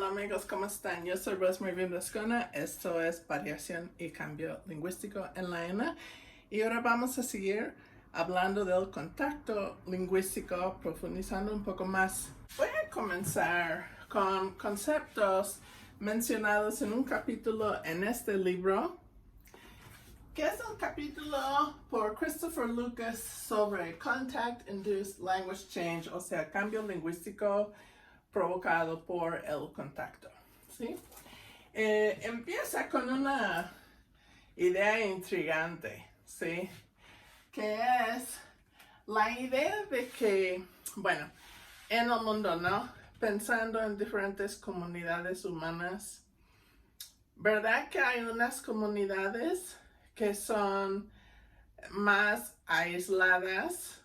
Hola amigos, ¿cómo están? Yo soy Rosemary Vindascona, esto es Variación y Cambio Lingüístico en la ENA y ahora vamos a seguir hablando del contacto lingüístico, profundizando un poco más. Voy a comenzar con conceptos mencionados en un capítulo en este libro, que es el capítulo por Christopher Lucas sobre Contact Induced Language Change, o sea, cambio lingüístico provocado por el contacto, ¿sí? Empieza con una idea intrigante, ¿sí? Que es la idea de que, bueno, en el mundo, ¿no? Pensando en diferentes comunidades humanas, ¿verdad que hay unas comunidades que son más aisladas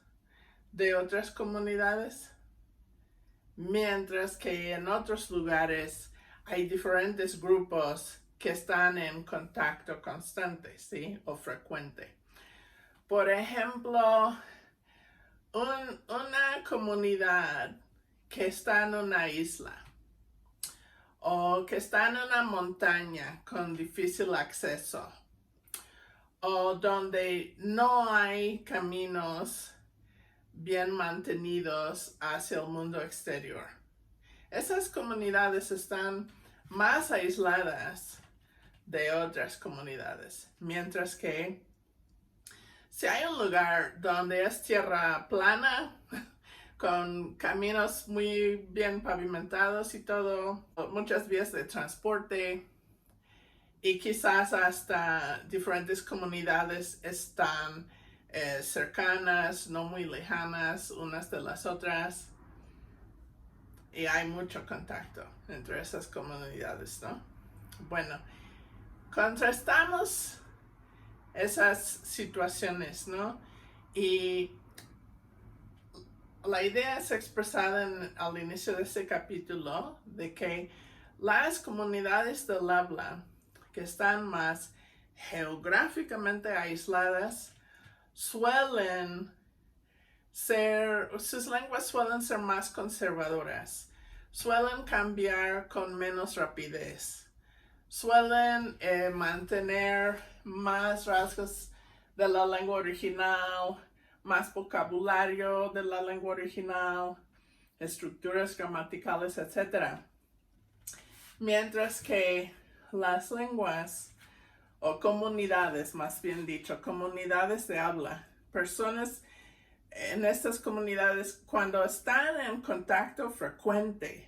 de otras comunidades? Mientras que en otros lugares hay diferentes grupos que están en contacto constante, ¿sí? O frecuente. Por ejemplo, una comunidad que está en una isla o que está en una montaña con difícil acceso o donde no hay caminos bien mantenidos hacia el mundo exterior. Esas comunidades están más aisladas de otras comunidades, mientras que si hay un lugar donde es tierra plana, con caminos muy bien pavimentados y todo, muchas vías de transporte y quizás hasta diferentes comunidades están cercanas, no muy lejanas unas de las otras, y hay mucho contacto entre esas comunidades, ¿no? Bueno, contrastamos esas situaciones, ¿no? Y la idea es expresada al inicio de este capítulo de que las comunidades del habla que están más geográficamente aisladas suelen sus lenguas suelen ser más conservadoras, suelen cambiar con menos rapidez, suelen mantener más rasgos de la lengua original, más vocabulario de la lengua original, estructuras gramaticales, etc. Mientras que las lenguas, o comunidades, más bien dicho, comunidades de habla, personas en estas comunidades, cuando están en contacto frecuente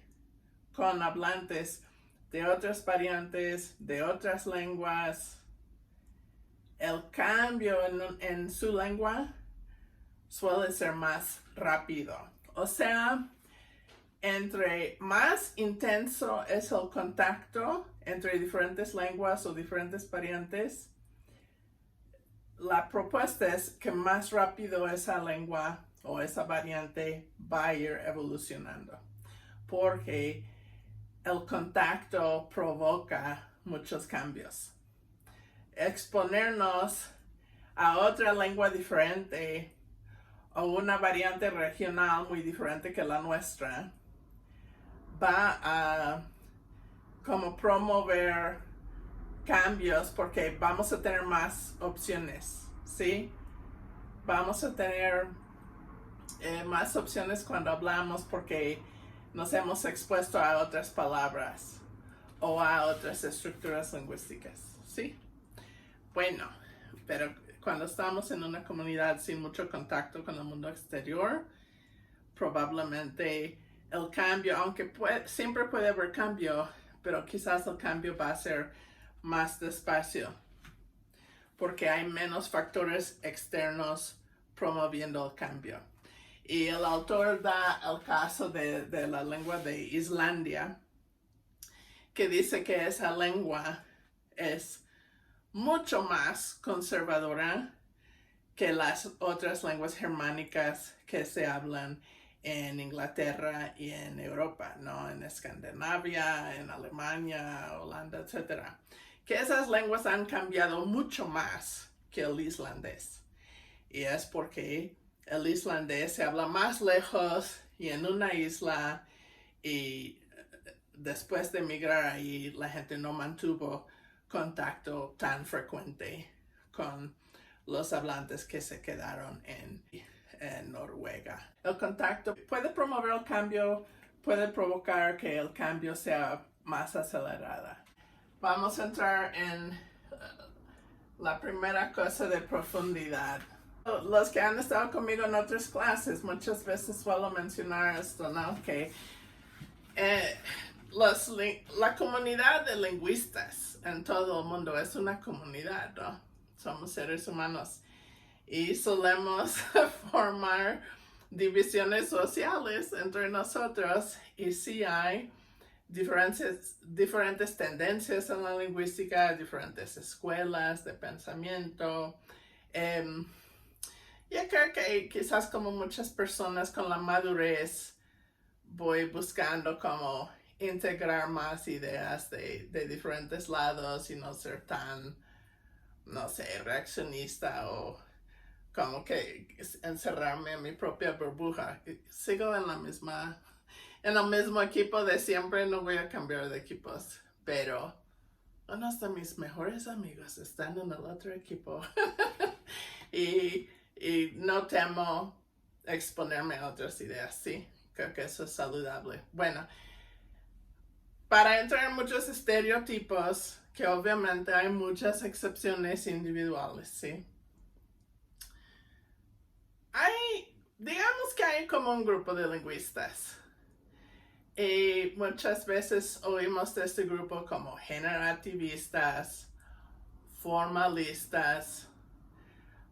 con hablantes de otras variantes, de otras lenguas, el cambio en su lengua suele ser más rápido. O sea, entre más intenso es el contacto entre diferentes lenguas o diferentes variantes, la propuesta es que más rápido esa lengua o esa variante va a ir evolucionando, porque el contacto provoca muchos cambios. Exponernos a otra lengua diferente o una variante regional muy diferente que la nuestra va a como promover cambios, porque vamos a tener más opciones, ¿sí? Vamos a tener más opciones cuando hablamos porque nos hemos expuesto a otras palabras o a otras estructuras lingüísticas, ¿sí? Bueno, pero cuando estamos en una comunidad sin mucho contacto con el mundo exterior, probablemente el cambio, aunque siempre puede haber cambio, pero quizás el cambio va a ser más despacio, porque hay menos factores externos promoviendo el cambio. Y el autor da el caso de la lengua de Islandia, que dice que esa lengua es mucho más conservadora que las otras lenguas germánicas que se hablan en Inglaterra y en Europa, ¿no? En Escandinavia, en Alemania, Holanda, etc. Que esas lenguas han cambiado mucho más que el islandés. Y es porque el islandés se habla más lejos y en una isla, y después de emigrar ahí, la gente no mantuvo contacto tan frecuente con los hablantes que se quedaron en Noruega. El contacto puede promover el cambio, puede provocar que el cambio sea más acelerado. Vamos a entrar en la primera cosa de profundidad. Los que han estado conmigo en otras clases, muchas veces suelo mencionar esto, ¿no? Que la comunidad de lingüistas en todo el mundo es una comunidad, ¿no? Somos seres humanos y solemos formar divisiones sociales entre nosotros, y sí hay diferentes tendencias en la lingüística, diferentes escuelas de pensamiento. Yo creo que quizás como muchas personas con la madurez voy buscando como integrar más ideas de diferentes lados y no ser tan, no sé, reaccionista o como que encerrarme en mi propia burbuja. Sigo en el mismo equipo de siempre, no voy a cambiar de equipos, pero unos de mis mejores amigos están en el otro equipo y no temo exponerme a otras ideas, sí, creo que eso es saludable. Bueno, para entrar en muchos estereotipos, que obviamente hay muchas excepciones individuales, sí. Digamos que hay como un grupo de lingüistas. Y muchas veces oímos de este grupo como generativistas, formalistas,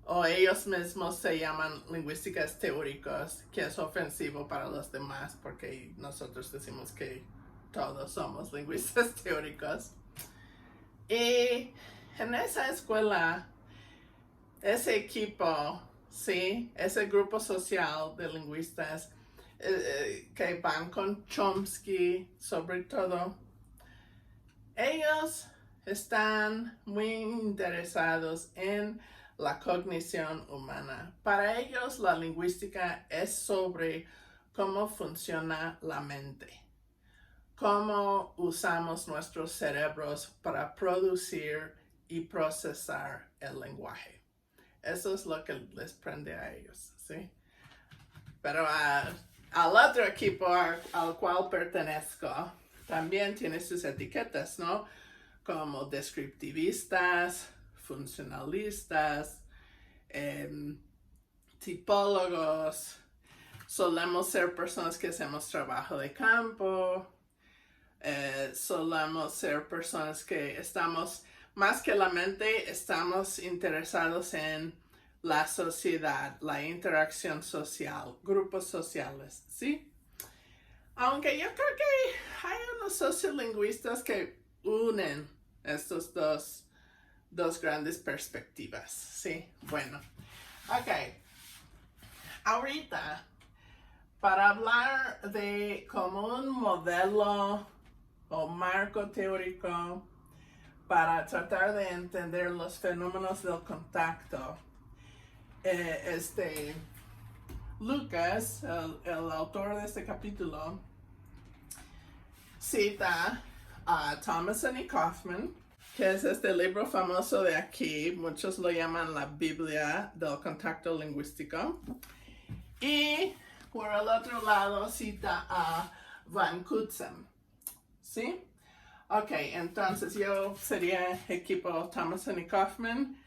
o ellos mismos se llaman lingüísticas teóricos, que es ofensivo para los demás porque nosotros decimos que todos somos lingüistas teóricos. Y en esa escuela, ese equipo, sí, ese grupo social de lingüistas que van con Chomsky, sobre todo, ellos están muy interesados en la cognición humana. Para ellos, la lingüística es sobre cómo funciona la mente, cómo usamos nuestros cerebros para producir y procesar el lenguaje. Eso es lo que les prende a ellos, ¿sí? Pero al otro equipo al cual pertenezco también tiene sus etiquetas, ¿no? Como descriptivistas, funcionalistas, tipólogos. Solemos ser personas que hacemos trabajo de campo. Solemos ser personas que estamos, más que la mente, estamos interesados en la sociedad, la interacción social, grupos sociales, ¿sí? Aunque yo creo que hay unos sociolingüistas que unen estos dos grandes perspectivas, ¿sí? Bueno, ok. Ahorita, para hablar de como un modelo o marco teórico para tratar de entender los fenómenos del contacto, Lucas, el autor de este capítulo, cita a Thomason y Kaufman, que es este libro famoso de aquí, muchos lo llaman la Biblia del contacto lingüístico, y por el otro lado cita a Van Cutsem, ¿sí? Ok, entonces yo sería equipo Thomason y Kaufman,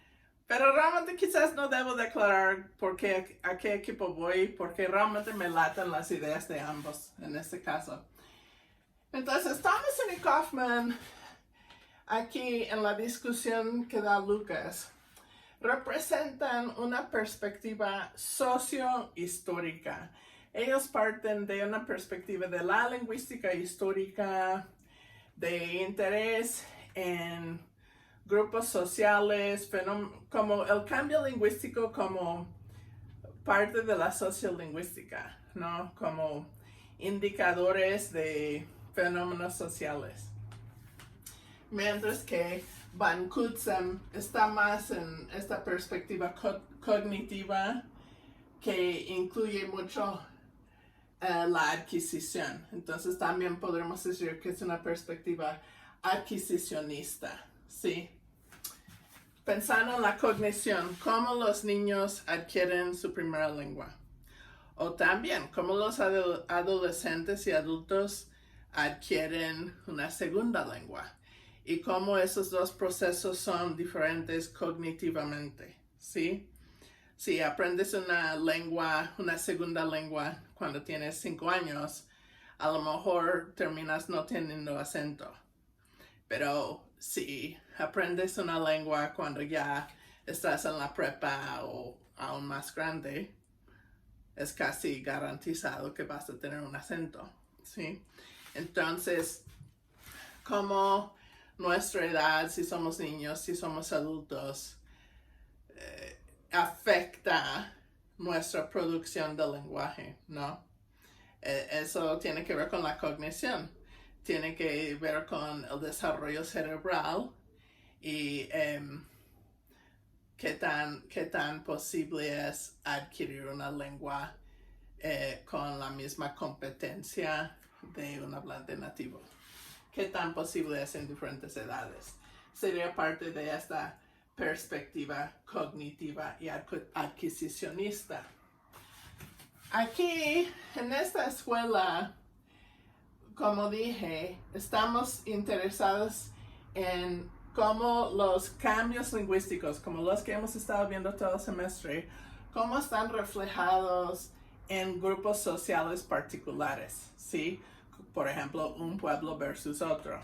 pero realmente quizás no debo declarar a qué equipo voy, porque realmente me latan las ideas de ambos en este caso. Entonces, Thomason y Kaufman, aquí en la discusión que da Lucas, representan una perspectiva sociohistórica. Ellos parten de una perspectiva de la lingüística histórica, de interés en grupos sociales, como el cambio lingüístico como parte de la sociolingüística, ¿no? Como indicadores de fenómenos sociales. Mientras que Van Cutsem está más en esta perspectiva cognitiva que incluye mucho la adquisición. Entonces también podremos decir que es una perspectiva adquisicionista, ¿sí? Pensando en la cognición, cómo los niños adquieren su primera lengua. O también cómo los adolescentes y adultos adquieren una segunda lengua. Y cómo esos dos procesos son diferentes cognitivamente, ¿sí? Si aprendes una lengua, una segunda lengua, cuando tienes 5 años, a lo mejor terminas no teniendo acento. Pero si aprendes una lengua cuando ya estás en la prepa o aún más grande, es casi garantizado que vas a tener un acento, ¿sí? Entonces, como nuestra edad, si somos niños, si somos adultos, afecta nuestra producción de lenguaje, ¿no? Eso tiene que ver con la cognición, tiene que ver con el desarrollo cerebral y qué tan posible es adquirir una lengua con la misma competencia de un hablante nativo. Qué tan posible es en diferentes edades. Sería parte de esta perspectiva cognitiva y adquisicionista. Aquí, en esta escuela, como dije, estamos interesados en cómo los cambios lingüísticos, como los que hemos estado viendo todo el semestre, cómo están reflejados en grupos sociales particulares, ¿sí? Por ejemplo, un pueblo versus otro.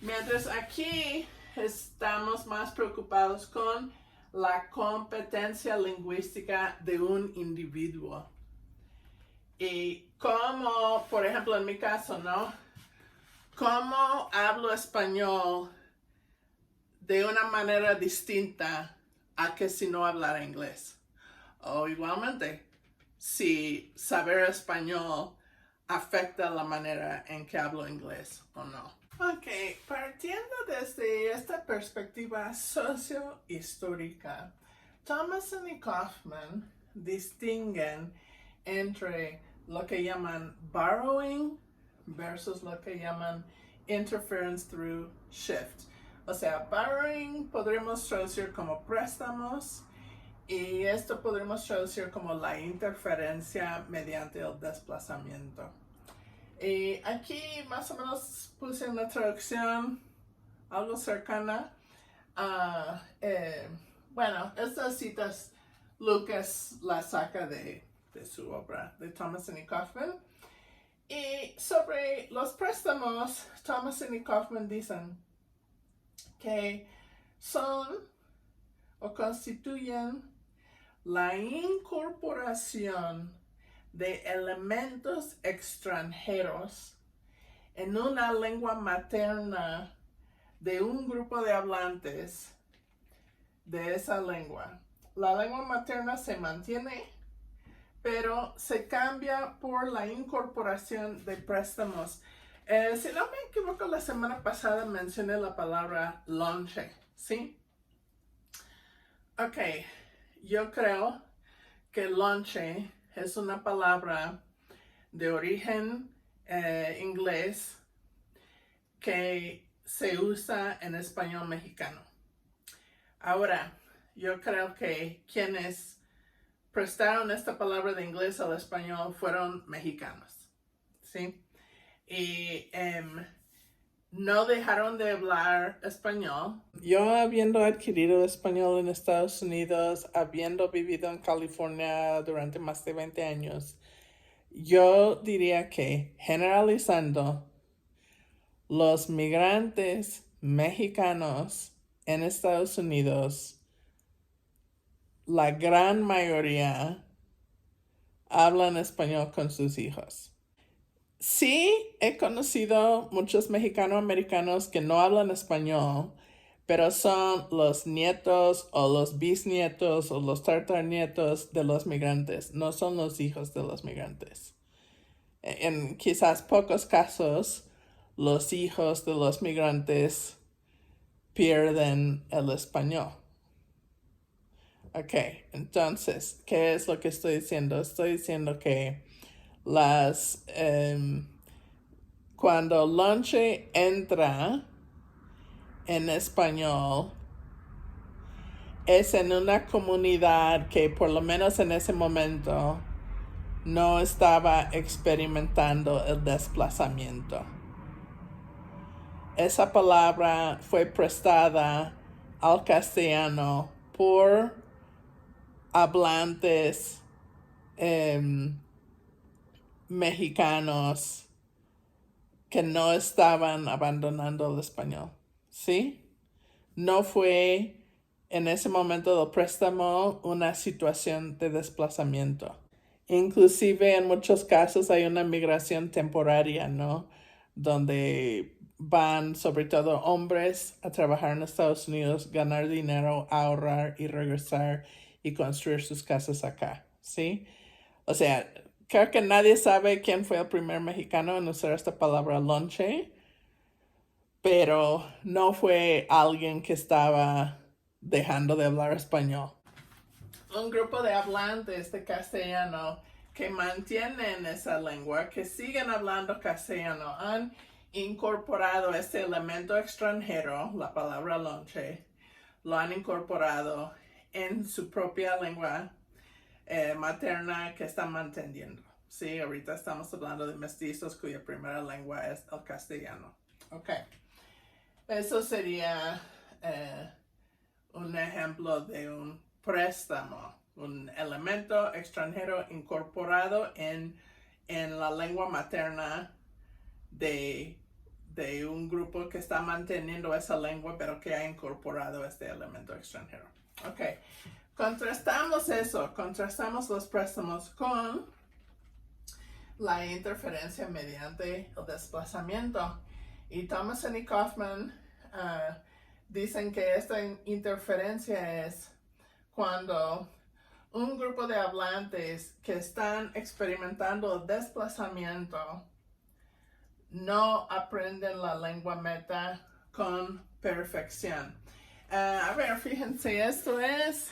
Mientras aquí estamos más preocupados con la competencia lingüística de un individuo. Y cómo, por ejemplo, en mi caso, ¿no? ¿Cómo hablo español de una manera distinta a que si no hablara inglés? O igualmente, si saber español afecta la manera en que hablo inglés o no. Ok, partiendo desde esta perspectiva sociohistórica, Thomason y Kaufman distinguen entre lo que llaman borrowing versus lo que llaman interference through shift. O sea, borrowing podremos traducir como préstamos y esto podremos traducir como la interferencia mediante el desplazamiento. Y aquí más o menos puse una traducción algo cercana a, bueno, estas citas Lucas las saca de su obra de Thomason y Kaufman. Y sobre los préstamos, Thomason y Kaufman dicen que son o constituyen la incorporación de elementos extranjeros en una lengua materna de un grupo de hablantes de esa lengua. La lengua materna se mantiene, pero se cambia por la incorporación de préstamos. Si no me equivoco, la semana pasada mencioné la palabra lonche, ¿sí? Ok, yo creo que lonche es una palabra de origen inglés que se usa en español mexicano. Ahora, yo creo que quienes prestaron esta palabra de inglés al español fueron mexicanos, ¿sí? Y no dejaron de hablar español. Yo habiendo adquirido español en Estados Unidos, habiendo vivido en California durante más de 20 años, yo diría que, generalizando, los migrantes mexicanos en Estados Unidos, la gran mayoría hablan español con sus hijos. Sí, he conocido muchos mexicanos-americanos que no hablan español, pero son los nietos o los bisnietos o los tartarnietos de los migrantes, no son los hijos de los migrantes. En quizás pocos casos, los hijos de los migrantes pierden el español. Ok, entonces, ¿qué es lo que estoy diciendo? Estoy diciendo que las cuando lonche entra en español es en una comunidad que por lo menos en ese momento no estaba experimentando el desplazamiento. Esa palabra fue prestada al castellano por hablantes mexicanos que no estaban abandonando el español, ¿sí? No fue en ese momento del préstamo una situación de desplazamiento. Inclusive en muchos casos hay una migración temporaria, ¿no? Donde van sobre todo hombres a trabajar en Estados Unidos, ganar dinero, ahorrar y regresar y construir sus casas acá, ¿sí? O sea, creo que nadie sabe quién fue el primer mexicano en usar esta palabra lonche, pero no fue alguien que estaba dejando de hablar español. Un grupo de hablantes de castellano que mantienen esa lengua, que siguen hablando castellano, han incorporado este elemento extranjero, la palabra lonche, lo han incorporado en su propia lengua materna que están manteniendo. Sí, ahorita estamos hablando de mestizos cuya primera lengua es el castellano. Ok. Eso sería un ejemplo de un préstamo, un elemento extranjero incorporado en la lengua materna de un grupo que está manteniendo esa lengua, pero que ha incorporado este elemento extranjero. Ok, contrastamos eso, contrastamos los préstamos con la interferencia mediante el desplazamiento. Y Thomason y Kaufman dicen que esta interferencia es cuando un grupo de hablantes que están experimentando el desplazamiento no aprenden la lengua meta con perfección. A ver, fíjense, esto es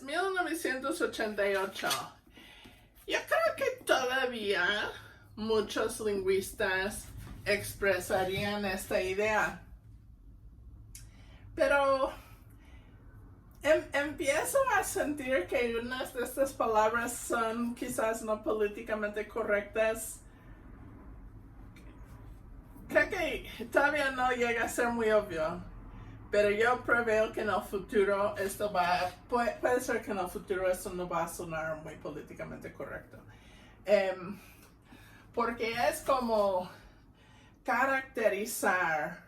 1988. Yo creo que todavía muchos lingüistas expresarían esta idea. Pero empiezo a sentir que unas de estas palabras son quizás no políticamente correctas. Creo que todavía no llega a ser muy obvio, pero yo preveo que en el futuro puede ser que en el futuro esto no va a sonar muy políticamente correcto. Porque es como caracterizar,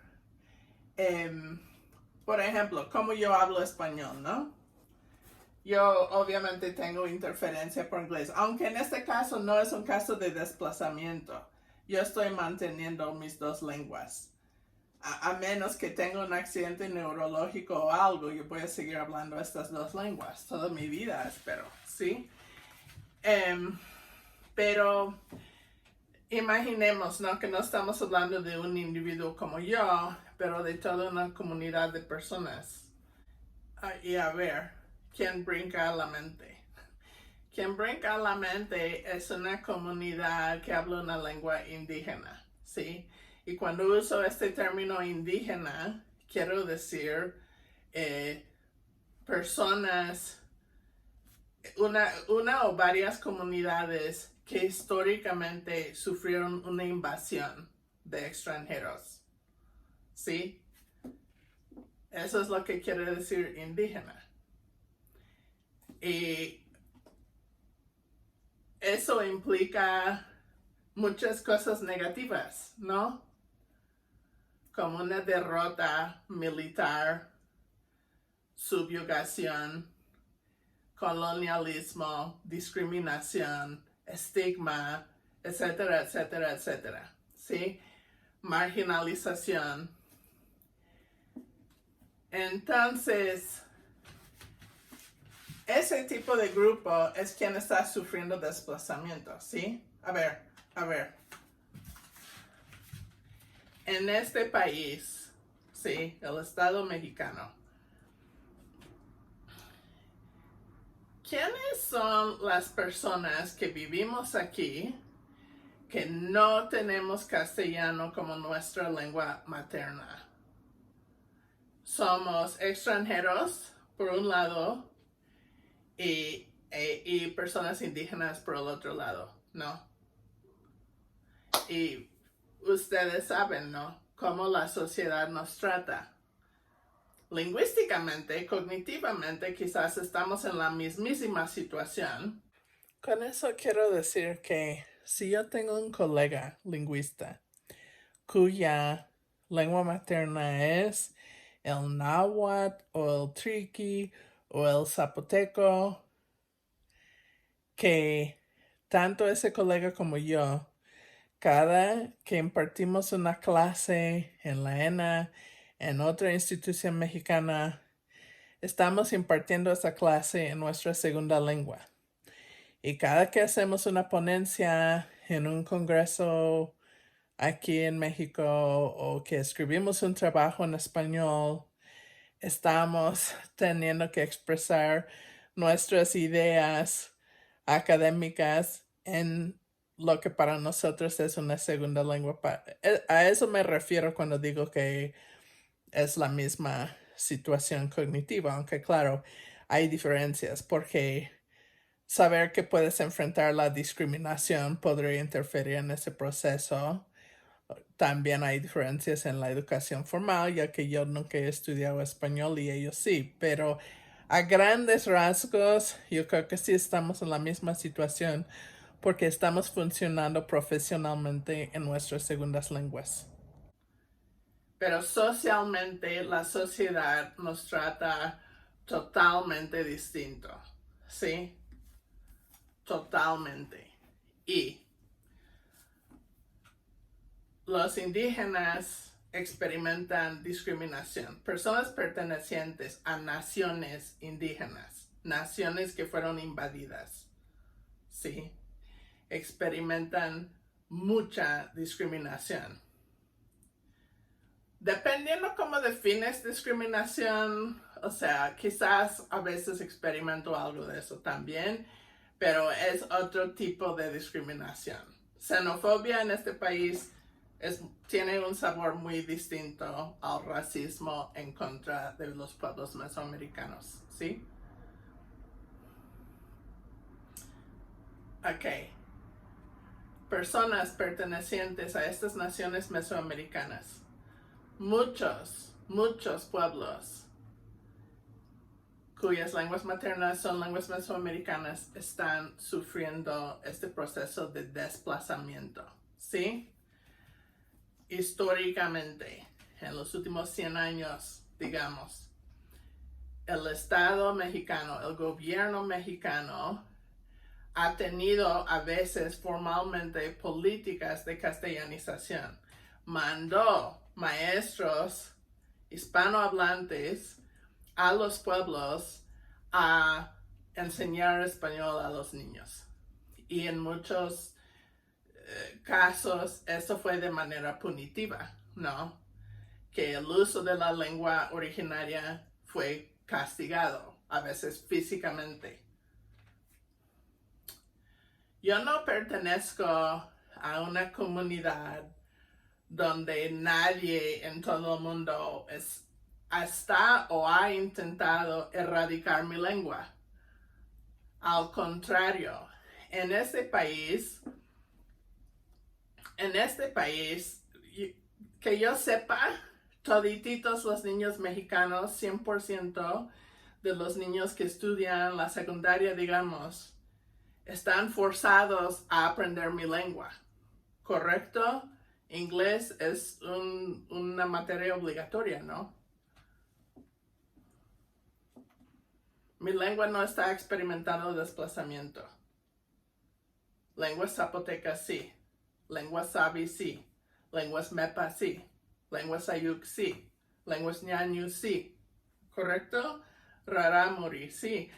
por ejemplo, como yo hablo español, ¿no? Yo obviamente tengo interferencia por inglés, aunque en este caso no es un caso de desplazamiento. Yo estoy manteniendo mis dos lenguas. A menos que tenga un accidente neurológico o algo, yo voy a seguir hablando estas dos lenguas toda mi vida, espero, ¿sí? Pero imaginemos, ¿no? Que no estamos hablando de un individuo como yo, pero de toda una comunidad de personas. Y a ver, ¿quién brinca a la mente? Quien brinca a la mente es una comunidad que habla una lengua indígena, ¿sí? Y cuando uso este término indígena, quiero decir personas, una o varias comunidades que históricamente sufrieron una invasión de extranjeros, ¿sí? Eso es lo que quiere decir indígena. Y eso implica muchas cosas negativas, ¿no? Como una derrota militar, subyugación, colonialismo, discriminación, estigma, etcétera, etcétera, etcétera, ¿sí? Marginalización. Entonces, ese tipo de grupo es quien está sufriendo desplazamiento, ¿sí? A ver. En este país, sí, el Estado mexicano, ¿quiénes son las personas que vivimos aquí que no tenemos castellano como nuestra lengua materna. Somos extranjeros, por un lado, y personas indígenas por el otro lado, ¿no? Y ustedes saben, ¿no? Cómo la sociedad nos trata. Lingüísticamente, cognitivamente, quizás estamos en la mismísima situación. Con eso quiero decir que si yo tengo un colega lingüista cuya lengua materna es el náhuatl o el triqui o el zapoteco, que tanto ese colega como yo, cada que impartimos una clase en la ENA, en otra institución mexicana, estamos impartiendo esa clase en nuestra segunda lengua. Y cada que hacemos una ponencia en un congreso aquí en México o que escribimos un trabajo en español, estamos teniendo que expresar nuestras ideas académicas en lo que para nosotros es una segunda lengua. A eso me refiero cuando digo que es la misma situación cognitiva, aunque claro, hay diferencias porque saber que puedes enfrentar la discriminación podría interferir en ese proceso. También hay diferencias en la educación formal, ya que yo nunca he estudiado español y ellos sí, pero a grandes rasgos yo creo que sí estamos en la misma situación porque estamos funcionando profesionalmente en nuestras segundas lenguas. Pero socialmente la sociedad nos trata totalmente distinto, ¿sí? Totalmente. Y los indígenas experimentan discriminación. Personas pertenecientes a naciones indígenas, naciones que fueron invadidas, ¿sí? Experimentan mucha discriminación. Dependiendo cómo defines discriminación, o sea, quizás a veces experimento algo de eso también, pero es otro tipo de discriminación. Xenofobia en este país tiene un sabor muy distinto al racismo en contra de los pueblos mesoamericanos, ¿sí? Ok. Personas pertenecientes a estas naciones mesoamericanas. Muchos pueblos cuyas lenguas maternas son lenguas mesoamericanas están sufriendo este proceso de desplazamiento, ¿sí? Históricamente, en los últimos 100 años, digamos, el Estado mexicano, el gobierno mexicano, ha tenido a veces formalmente políticas de castellanización. Mandó maestros hispanohablantes a los pueblos a enseñar español a los niños. Y en muchos casos eso fue de manera punitiva, ¿no? Que el uso de la lengua originaria fue castigado, a veces físicamente. Yo no pertenezco a una comunidad donde nadie en todo el mundo está o ha intentado erradicar mi lengua. Al contrario, en este país, que yo sepa, todititos los niños mexicanos, 100% de los niños que estudian la secundaria, digamos, están forzados a aprender mi lengua, ¿correcto? Inglés es una materia obligatoria, ¿no? Mi lengua no está experimentando desplazamiento. Lenguas zapotecas sí. Lenguas sabi sí. Lenguas mepa sí. Lenguas ayuk sí. Lenguas ñañu sí. ¿Correcto? Rarámuri sí.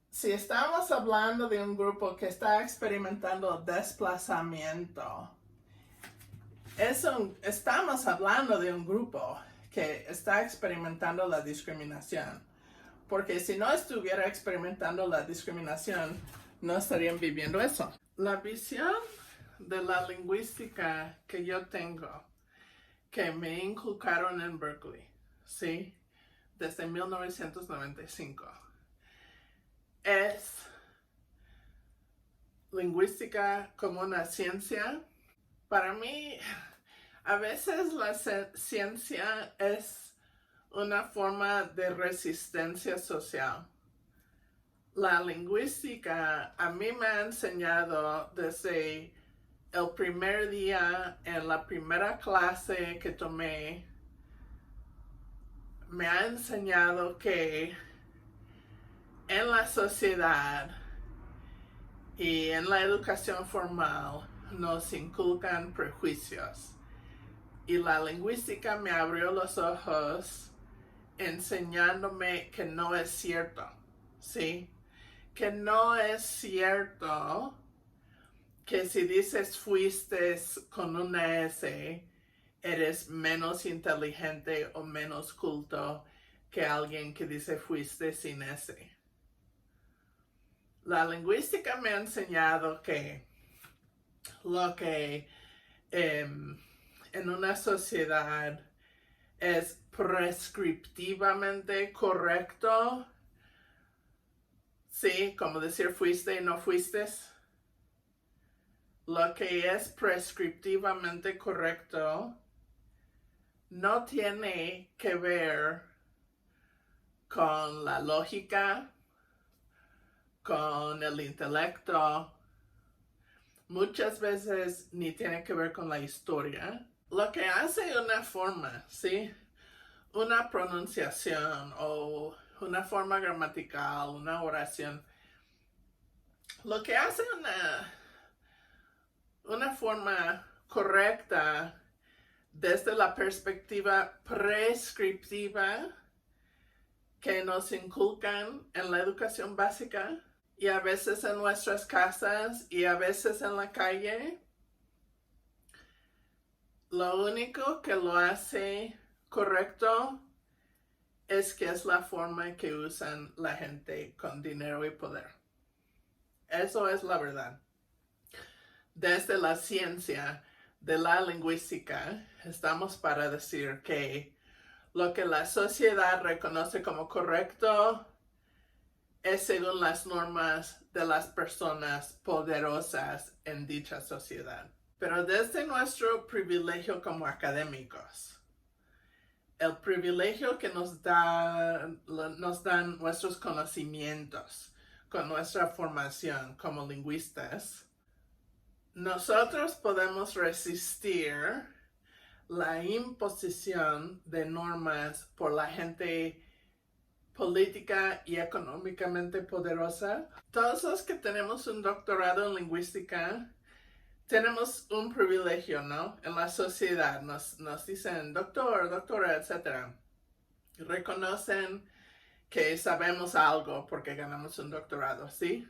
Si estamos hablando de un grupo que está experimentando desplazamiento, estamos hablando de un grupo que está experimentando la discriminación, porque si no estuviera experimentando la discriminación, no estarían viviendo eso. La visión de la lingüística que yo tengo, que me inculcaron en Berkeley, ¿sí? Desde 1995, es lingüística como una ciencia. Para mí, a veces la ciencia es una forma de resistencia social. La lingüística a mí me ha enseñado desde el primer día en la primera clase que tomé, me ha enseñado que en la sociedad y en la educación formal nos inculcan prejuicios. Y la lingüística me abrió los ojos enseñándome que no es cierto, ¿sí? Que no es cierto que si dices fuiste con una S, eres menos inteligente o menos culto que alguien que dice fuiste sin S. La lingüística me ha enseñado que lo que en una sociedad es prescriptivamente correcto, sí, como decir fuiste y no fuiste. Lo que es prescriptivamente correcto no tiene que ver con la lógica, con el intelecto, muchas veces ni tiene que ver con la historia. Lo que hace una forma, ¿sí? Una pronunciación o una forma gramatical, una oración, lo que hace una forma correcta desde la perspectiva prescriptiva que nos inculcan en la educación básica y a veces en nuestras casas y a veces en la calle, lo único que lo hace correcto es que es la forma que usan la gente con dinero y poder. Eso es la verdad. Desde la ciencia de la lingüística, estamos para decir que lo que la sociedad reconoce como correcto es según las normas de las personas poderosas en dicha sociedad. Pero desde nuestro privilegio como académicos, el privilegio que nos dan nuestros conocimientos con nuestra formación como lingüistas, nosotros podemos resistir la imposición de normas por la gente política y económicamente poderosa. Todos los que tenemos un doctorado en lingüística tenemos un privilegio, ¿no? En la sociedad nos dicen doctor, doctora, etc. Reconocen que sabemos algo porque ganamos un doctorado, ¿sí?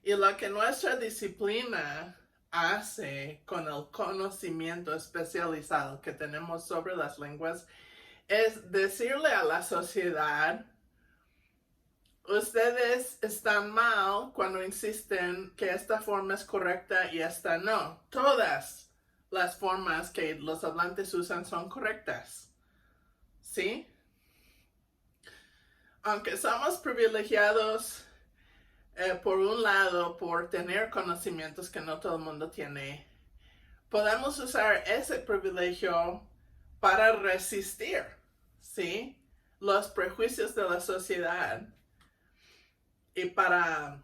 Y lo que nuestra disciplina hace con el conocimiento especializado que tenemos sobre las lenguas es decirle a la sociedad: ustedes están mal cuando insisten que esta forma es correcta y esta no. Todas las formas que los hablantes usan son correctas, ¿sí? Aunque somos privilegiados por un lado, por tener conocimientos que no todo el mundo tiene, podemos usar ese privilegio para resistir, ¿sí? Los prejuicios de la sociedad y para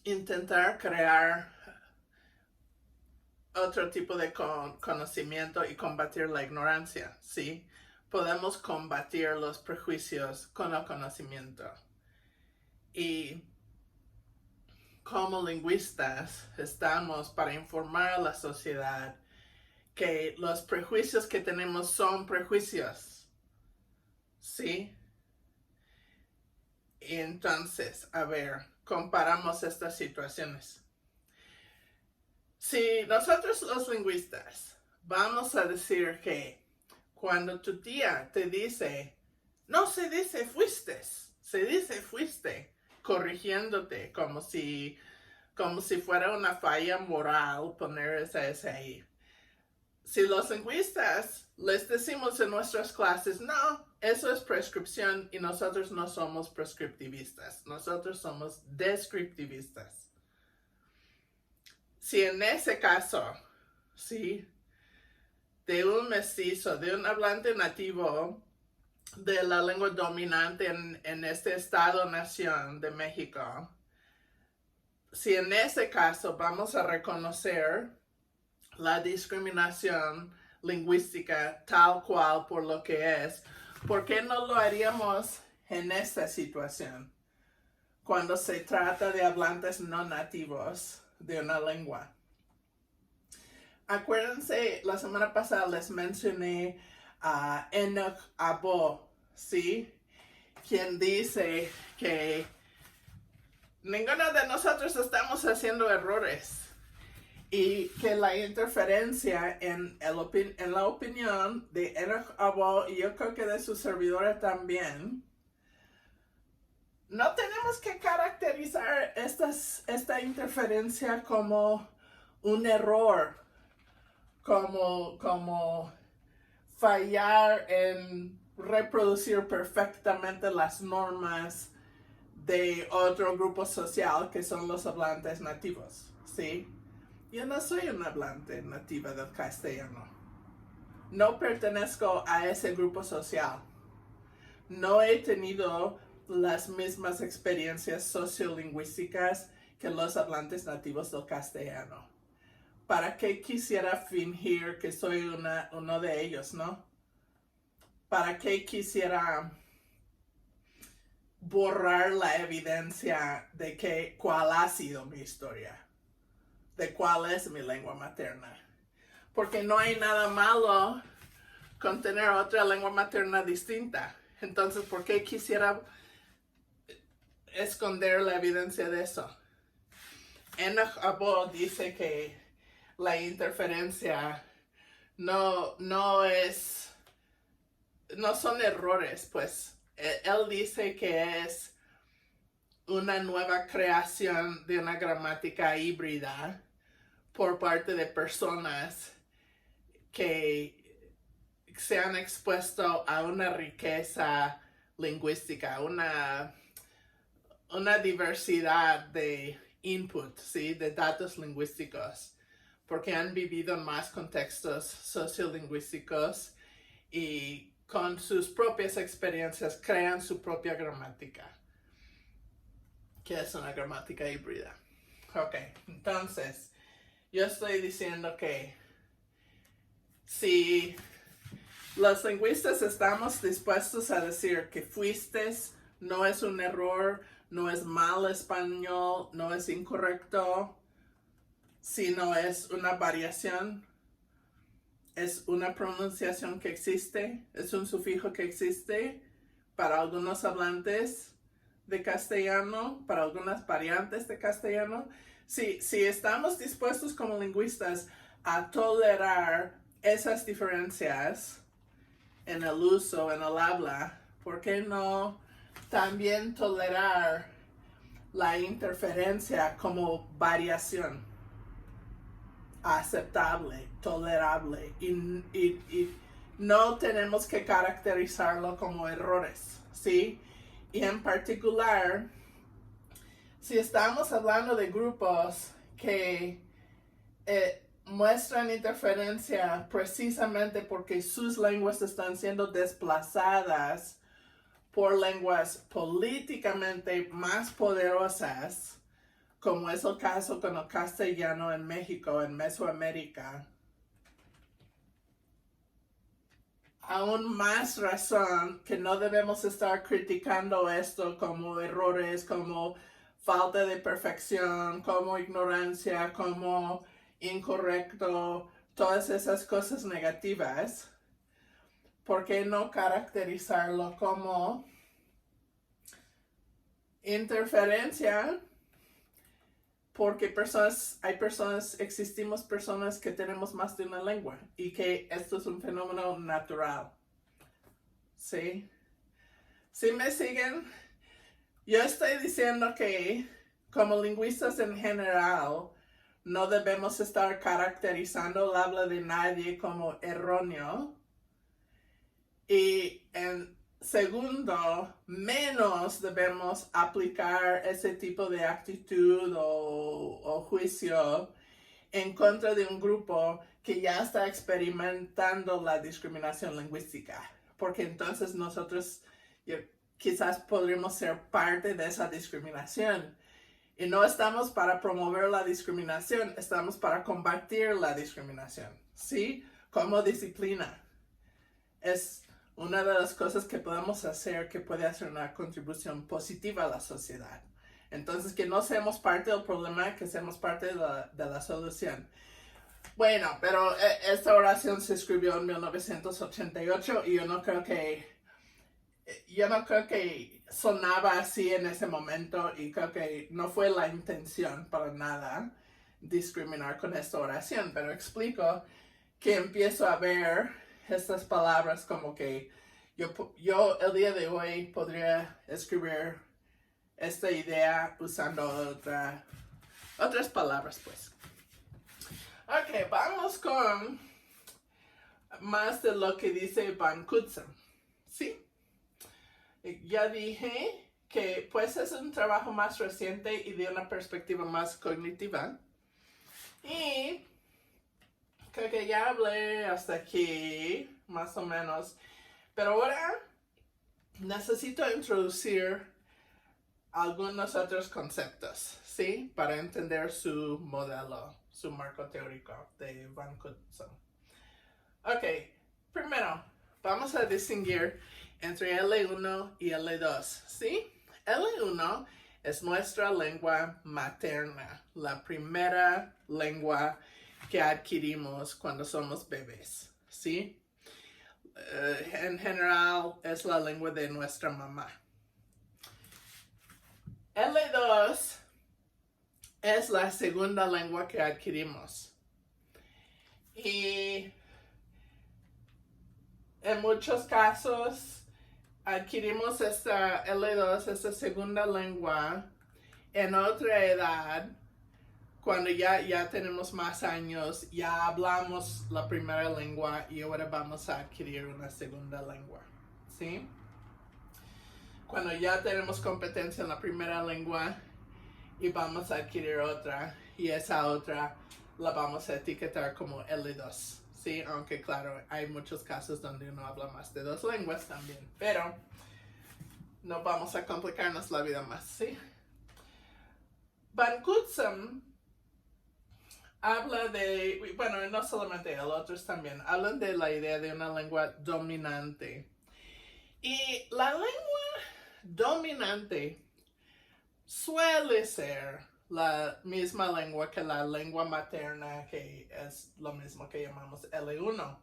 intentar crear otro tipo de conocimiento y combatir la ignorancia, ¿sí? Podemos combatir los prejuicios con el conocimiento. Y como lingüistas estamos para informar a la sociedad que los prejuicios que tenemos son prejuicios, ¿sí? Y entonces, a ver, comparamos estas situaciones. Si nosotros los lingüistas vamos a decir que cuando tu tía te dice, no se dice fuiste, Se dice fuiste, corrigiéndote, como si fuera una falla moral poner esa S ahí. Si los lingüistas les decimos en nuestras clases, no, eso es prescripción y nosotros no somos prescriptivistas, nosotros somos descriptivistas. Si en ese caso, ¿sí?, de un mestizo, de un hablante nativo de la lengua dominante en este estado-nación de México, si en ese caso vamos a reconocer la discriminación lingüística tal cual por lo que es, ¿por qué no lo haríamos en esta situación? Cuando se trata de hablantes no nativos de una lengua. Acuérdense, la semana pasada les mencioné a Enoch Abo, ¿sí?, quien dice que ninguno de nosotros estamos haciendo errores y que la interferencia en la opinión de Enoch Abo, y yo creo que de su servidora también, no tenemos que caracterizar esta interferencia como un error, como fallar en reproducir perfectamente las normas de otro grupo social que son los hablantes nativos, ¿sí? Yo no soy un hablante nativa del castellano. No pertenezco a ese grupo social. No he tenido las mismas experiencias sociolingüísticas que los hablantes nativos del castellano. ¿Para qué quisiera fingir que soy uno de ellos, no? ¿Para qué quisiera borrar la evidencia de cuál ha sido mi historia? De cuál es mi lengua materna? Porque no hay nada malo con tener otra lengua materna distinta. Entonces, ¿por qué quisiera esconder la evidencia de eso? Enoch Abo dice que la interferencia no son errores, pues. Él dice que es una nueva creación de una gramática híbrida por parte de personas que se han expuesto a una riqueza lingüística, una diversidad de input, ¿sí?, de datos lingüísticos, porque han vivido en más contextos sociolingüísticos y con sus propias experiencias crean su propia gramática, que es una gramática híbrida. Ok, entonces, yo estoy diciendo que si los lingüistas estamos dispuestos a decir que fuiste no es un error, no es mal español, no es incorrecto, sino es una variación, es una pronunciación que existe, es un sufijo que existe para algunos hablantes de castellano, para algunas variantes de castellano. Si estamos dispuestos como lingüistas a tolerar esas diferencias en el uso, en el habla, ¿por qué no también tolerar la interferencia como variación aceptable, tolerable, y no tenemos que caracterizarlo como errores, ¿sí? Y en particular, si estamos hablando de grupos que muestran interferencia precisamente porque sus lenguas están siendo desplazadas por lenguas políticamente más poderosas, como es el caso con el castellano en México, en Mesoamérica, aún más razón que no debemos estar criticando esto como errores, como falta de perfección, como ignorancia, como incorrecto, todas esas cosas negativas. ¿Por qué no caracterizarlo como interferencia? Porque existimos personas que tenemos más de una lengua y que esto es un fenómeno natural. ¿Sí? ¿Sí me siguen? Yo estoy diciendo que como lingüistas en general no debemos estar caracterizando el habla de nadie como erróneo. Y en segundo, menos debemos aplicar ese tipo de actitud o juicio en contra de un grupo que ya está experimentando la discriminación lingüística, porque entonces nosotros quizás podríamos ser parte de esa discriminación. Y no estamos para promover la discriminación, estamos para combatir la discriminación, ¿sí? Como disciplina. Es una de las cosas que podemos hacer que puede hacer una contribución positiva a la sociedad. Entonces, que no seamos parte del problema, que seamos parte de la solución. Bueno, pero esta oración se escribió en 1988 y yo no creo que sonaba así en ese momento y creo que no fue la intención para nada discriminar con esta oración, pero explico que empiezo a ver estas palabras como que yo el día de hoy podría escribir esta idea usando otras palabras, pues. Ok, vamos con más de lo que dice Van Cutsem, ¿sí? Ya dije que pues es un trabajo más reciente y de una perspectiva más cognitiva. Y creo que ya hablé hasta aquí, más o menos. Pero ahora necesito introducir algunos otros conceptos, ¿sí? Para entender su modelo, su marco teórico de Van Cutsem. Ok, primero, vamos a distinguir entre L1 y L2, ¿sí? L1 es nuestra lengua materna, la primera lengua que adquirimos cuando somos bebés, ¿sí? En general es la lengua de nuestra mamá. L2 es la segunda lengua que adquirimos. Y en muchos casos adquirimos esta L2, esta segunda lengua, en otra edad, cuando ya tenemos más años, ya hablamos la primera lengua y ahora vamos a adquirir una segunda lengua, ¿sí? Cuando ya tenemos competencia en la primera lengua y vamos a adquirir otra, y esa otra la vamos a etiquetar como L2, ¿sí? Aunque claro, hay muchos casos donde uno habla más de dos lenguas también, pero no vamos a complicarnos la vida más, ¿sí? Van Cutsem habla de, bueno, no solamente él, otros también, hablan de la idea de una lengua dominante. Y la lengua dominante suele ser la misma lengua que la lengua materna, que es lo mismo que llamamos L1.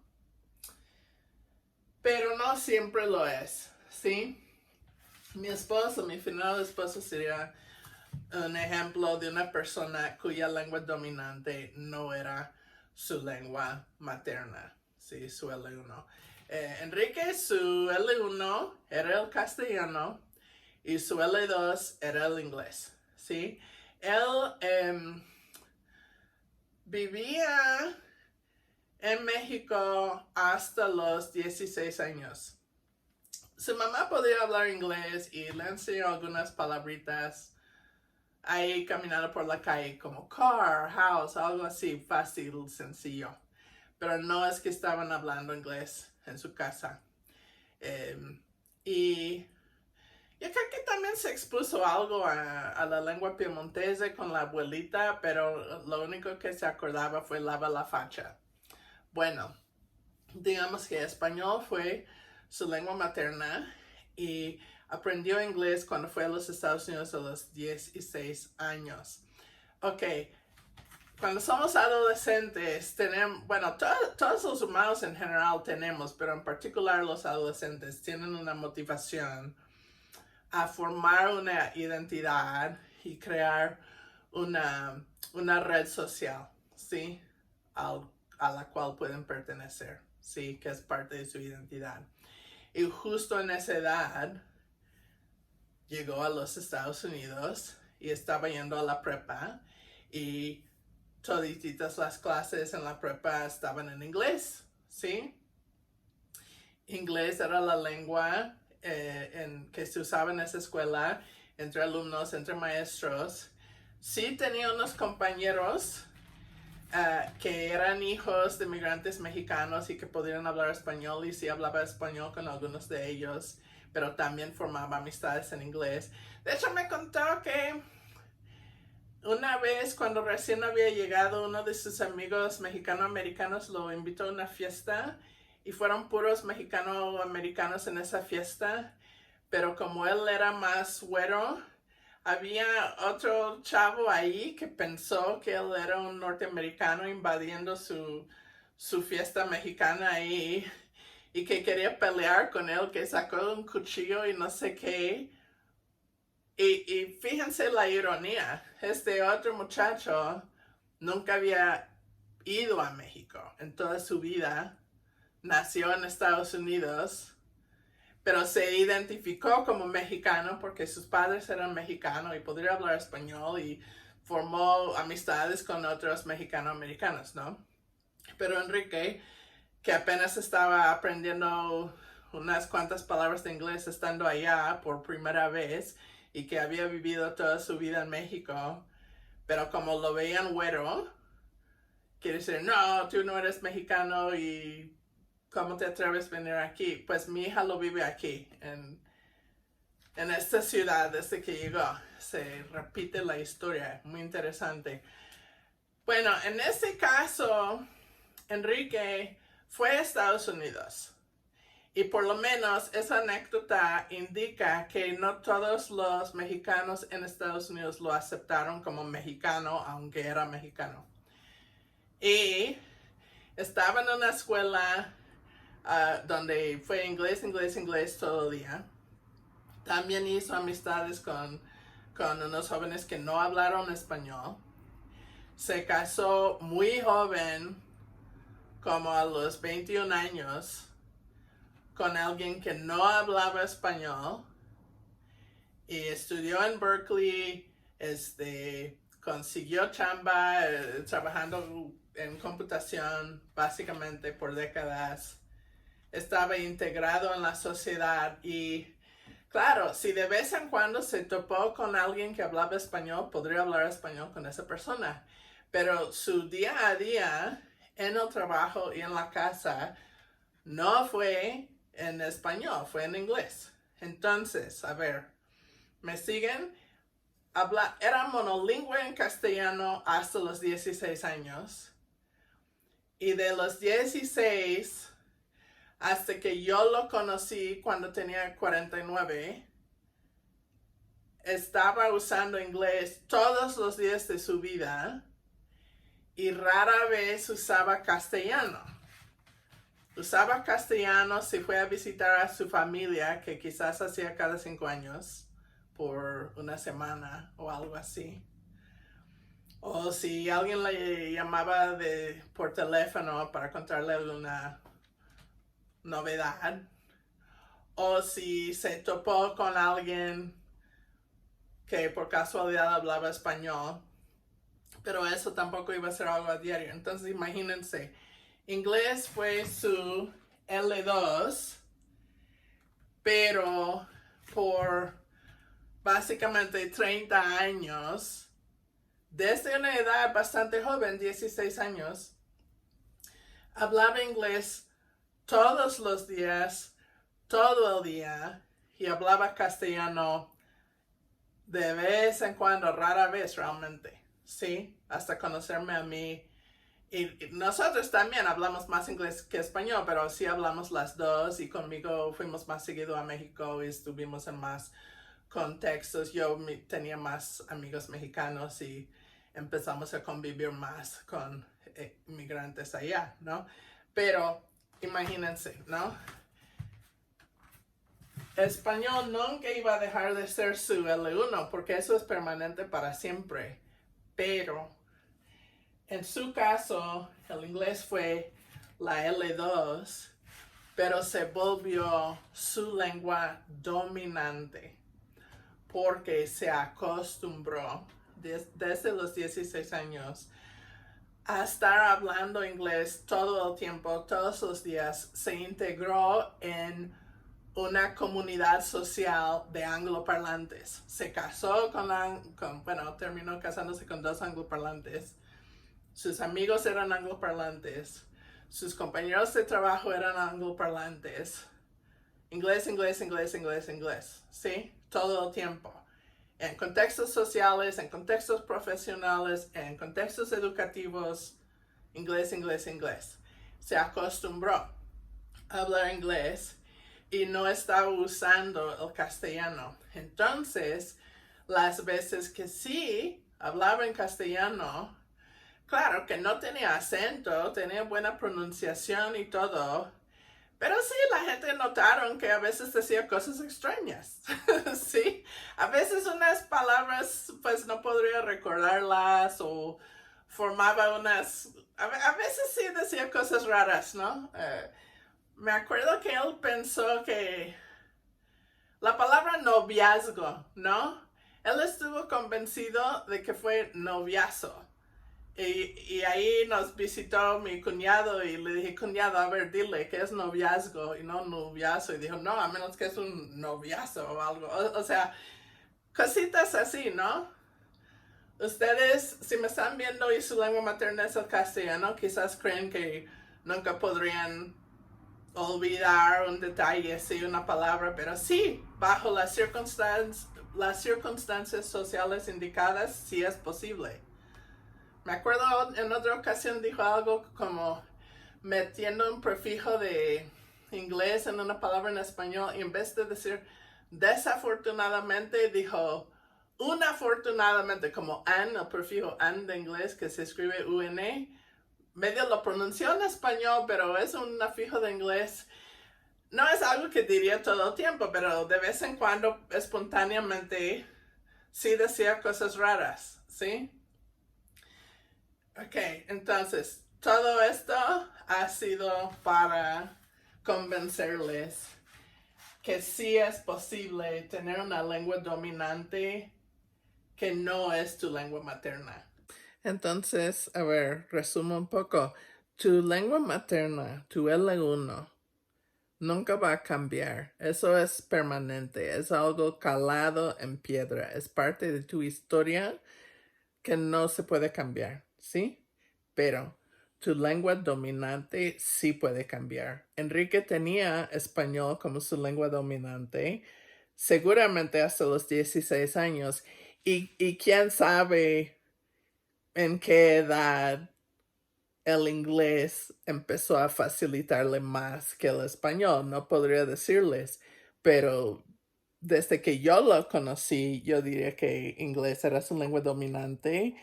Pero no siempre lo es, ¿sí? Mi esposo, mi final esposo sería un ejemplo de una persona cuya lengua dominante no era su lengua materna, ¿sí? Su L1. Enrique, su L1 era el castellano y su L2 era el inglés, ¿sí? Él vivía en México hasta los 16 años. Su mamá podía hablar inglés y le enseñó algunas palabritas ahí caminando por la calle como car, house, algo así fácil, sencillo. Pero no es que estaban hablando inglés en su casa. Y yo creo que también se expuso algo a la lengua piemontesa con la abuelita, pero lo único que se acordaba fue lava la facha. Bueno, digamos que español fue su lengua materna y aprendió inglés cuando fue a los Estados Unidos a los 16 años. Ok, cuando somos adolescentes tenemos, bueno, todos los humanos en general tenemos, pero en particular los adolescentes tienen una motivación a formar una identidad y crear una red social, ¿sí? A la cual pueden pertenecer, ¿sí? Que es parte de su identidad. Y justo en esa edad llegó a los Estados Unidos y estaba yendo a la prepa y todititas las clases en la prepa estaban en inglés, ¿sí? Inglés era la lengua que se usaba en esa escuela entre alumnos, entre maestros. Sí tenía unos compañeros que eran hijos de migrantes mexicanos y que podían hablar español, y sí hablaba español con algunos de ellos, pero también formaba amistades en inglés. De hecho, me contó que una vez, cuando recién había llegado, uno de sus amigos mexicano-americanos lo invitó a una fiesta y fueron puros mexicano-americanos en esa fiesta, pero como él era más güero, había otro chavo ahí que pensó que él era un norteamericano invadiendo su fiesta mexicana ahí y que quería pelear con él, que sacó un cuchillo y no sé qué. Y fíjense la ironía, este otro muchacho nunca había ido a México en toda su vida, nació en Estados Unidos, pero se identificó como mexicano porque sus padres eran mexicanos y podría hablar español y formó amistades con otros mexicano-americanos, ¿no? Pero Enrique, que apenas estaba aprendiendo unas cuantas palabras de inglés estando allá por primera vez y que había vivido toda su vida en México, pero como lo veían güero, quiere decir, no, tú no eres mexicano y ¿cómo te atreves a venir aquí? Pues mi hija lo vive aquí, en esta ciudad desde que llegó. Se repite la historia, muy interesante. Bueno, en este caso, Enrique fue a Estados Unidos. Y por lo menos esa anécdota indica que no todos los mexicanos en Estados Unidos lo aceptaron como mexicano, aunque era mexicano. Y estaba en una escuela donde fue inglés, inglés, inglés todo el día. También hizo amistades con unos jóvenes que no hablaron español. Se casó muy joven, como a los 21 años, con alguien que no hablaba español, y estudió en Berkeley, consiguió chamba trabajando en computación básicamente por décadas. Estaba integrado en la sociedad y claro, si de vez en cuando se topó con alguien que hablaba español, podría hablar español con esa persona. Pero su día a día en el trabajo y en la casa no fue en español, fue en inglés. Entonces, a ver, ¿me siguen? Era monolingüe en castellano hasta los 16 años. Y de los 16 hasta que yo lo conocí cuando tenía 49, estaba usando inglés todos los días de su vida y rara vez usaba castellano. Usaba castellano si fue a visitar a su familia, que quizás hacía cada 5 años, por una semana o algo así. O si alguien le llamaba por teléfono para contarle alguna novedad. O si se topó con alguien que por casualidad hablaba español. Pero eso tampoco iba a ser algo a diario. Entonces imagínense, inglés fue su L2, pero por básicamente 30 años, desde una edad bastante joven, 16 años, hablaba inglés todos los días, todo el día, y hablaba castellano de vez en cuando, rara vez realmente, ¿sí? Hasta conocerme a mí. Y nosotros también hablamos más inglés que español, pero sí hablamos las dos, y conmigo fuimos más seguido a México y estuvimos en más contextos. Yo tenía más amigos mexicanos y empezamos a convivir más con inmigrantes allá, ¿no? Pero imagínense, ¿no? Español nunca iba a dejar de ser su L1 porque eso es permanente para siempre. Pero en su caso, el inglés fue la L2, pero se volvió su lengua dominante. porque se acostumbró desde los 16 años a estar hablando inglés todo el tiempo, todos los días. Se integró en una comunidad social de angloparlantes. Se casó terminó casándose con 2 angloparlantes. Sus amigos eran angloparlantes. Sus compañeros de trabajo eran angloparlantes. Inglés, inglés, inglés, inglés, inglés. ¿Sí? Todo el tiempo. En contextos sociales, en contextos profesionales, en contextos educativos. Inglés, inglés, inglés. Se acostumbró a hablar inglés y no estaba usando el castellano. Entonces, las veces que sí hablaba en castellano, claro que no tenía acento, tenía buena pronunciación y todo, pero sí la gente notaron que a veces decía cosas extrañas. Sí, a veces unas palabras pues no podría recordarlas o formaba a veces sí decía cosas raras, ¿no? Me acuerdo que él pensó que la palabra noviazgo, ¿no? Él estuvo convencido de que fue noviazo. Y ahí nos visitó mi cuñado y le dije, cuñado, a ver, dile que es noviazgo y no noviazo. Y dijo, no, a menos que es un noviazo o algo. O sea, cositas así, ¿no? Ustedes, si me están viendo y su lengua materna es el castellano, quizás creen que nunca podrían olvidar un detalle, sí, una palabra, pero sí, bajo las circunstancias sociales indicadas, sí es posible. Me acuerdo en otra ocasión dijo algo como metiendo un prefijo de inglés en una palabra en español y en vez de decir desafortunadamente dijo unafortunadamente, como an, el prefijo an de inglés que se escribe UN. Medio lo pronunció en español, pero es un afijo de inglés. No es algo que diría todo el tiempo, pero de vez en cuando espontáneamente sí decía cosas raras, ¿sí? Ok, entonces, todo esto ha sido para convencerles que sí es posible tener una lengua dominante que no es tu lengua materna. Entonces, a ver, resumo un poco. Tu lengua materna, tu L1, nunca va a cambiar. Eso es permanente, es algo calado en piedra, es parte de tu historia que no se puede cambiar, ¿sí? Pero tu lengua dominante sí puede cambiar. Enrique tenía español como su lengua dominante, seguramente hasta los 16 años. Y quién sabe en qué edad el inglés empezó a facilitarle más que el español. No podría decirles, pero desde que yo lo conocí, yo diría que inglés era su lengua dominante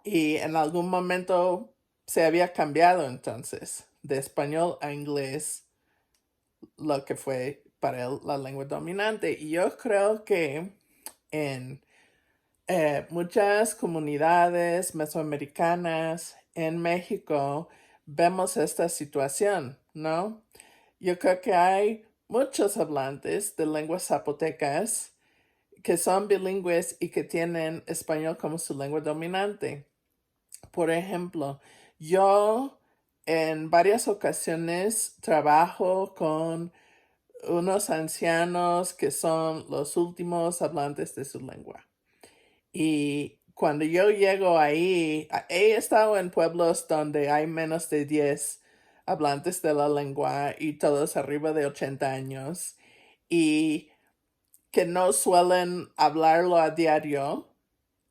y en algún momento se había cambiado entonces de español a inglés, lo que fue para él la lengua dominante. Y yo creo que en muchas comunidades mesoamericanas en México vemos esta situación, ¿no? Yo creo que hay muchos hablantes de lenguas zapotecas que son bilingües y que tienen español como su lengua dominante. Por ejemplo, yo en varias ocasiones trabajo con unos ancianos que son los últimos hablantes de su lengua. Y cuando yo llego ahí, he estado en pueblos donde hay menos de 10 hablantes de la lengua y todos arriba de 80 años y que no suelen hablarlo a diario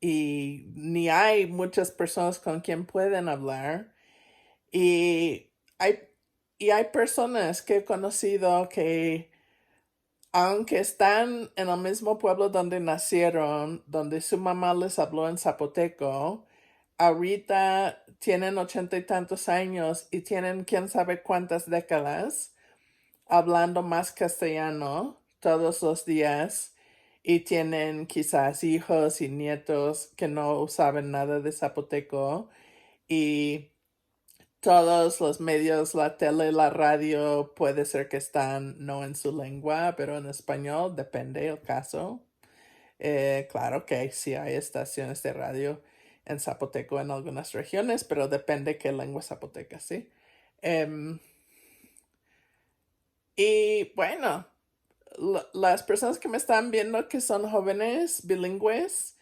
y ni hay muchas personas con quien pueden hablar. Y hay, y hay personas que he conocido que aunque están en el mismo pueblo donde nacieron, donde su mamá les habló en zapoteco, ahorita tienen 80 y tantos años y tienen quién sabe cuántas décadas hablando más castellano todos los días y tienen quizás hijos y nietos que no saben nada de zapoteco y todos los medios, la tele, la radio, puede ser que están no en su lengua, pero en español, depende el caso. Claro que sí hay estaciones de radio en zapoteco en algunas regiones, pero depende qué lengua zapoteca, ¿sí? Em, y bueno, las personas que me están viendo que son jóvenes bilingües,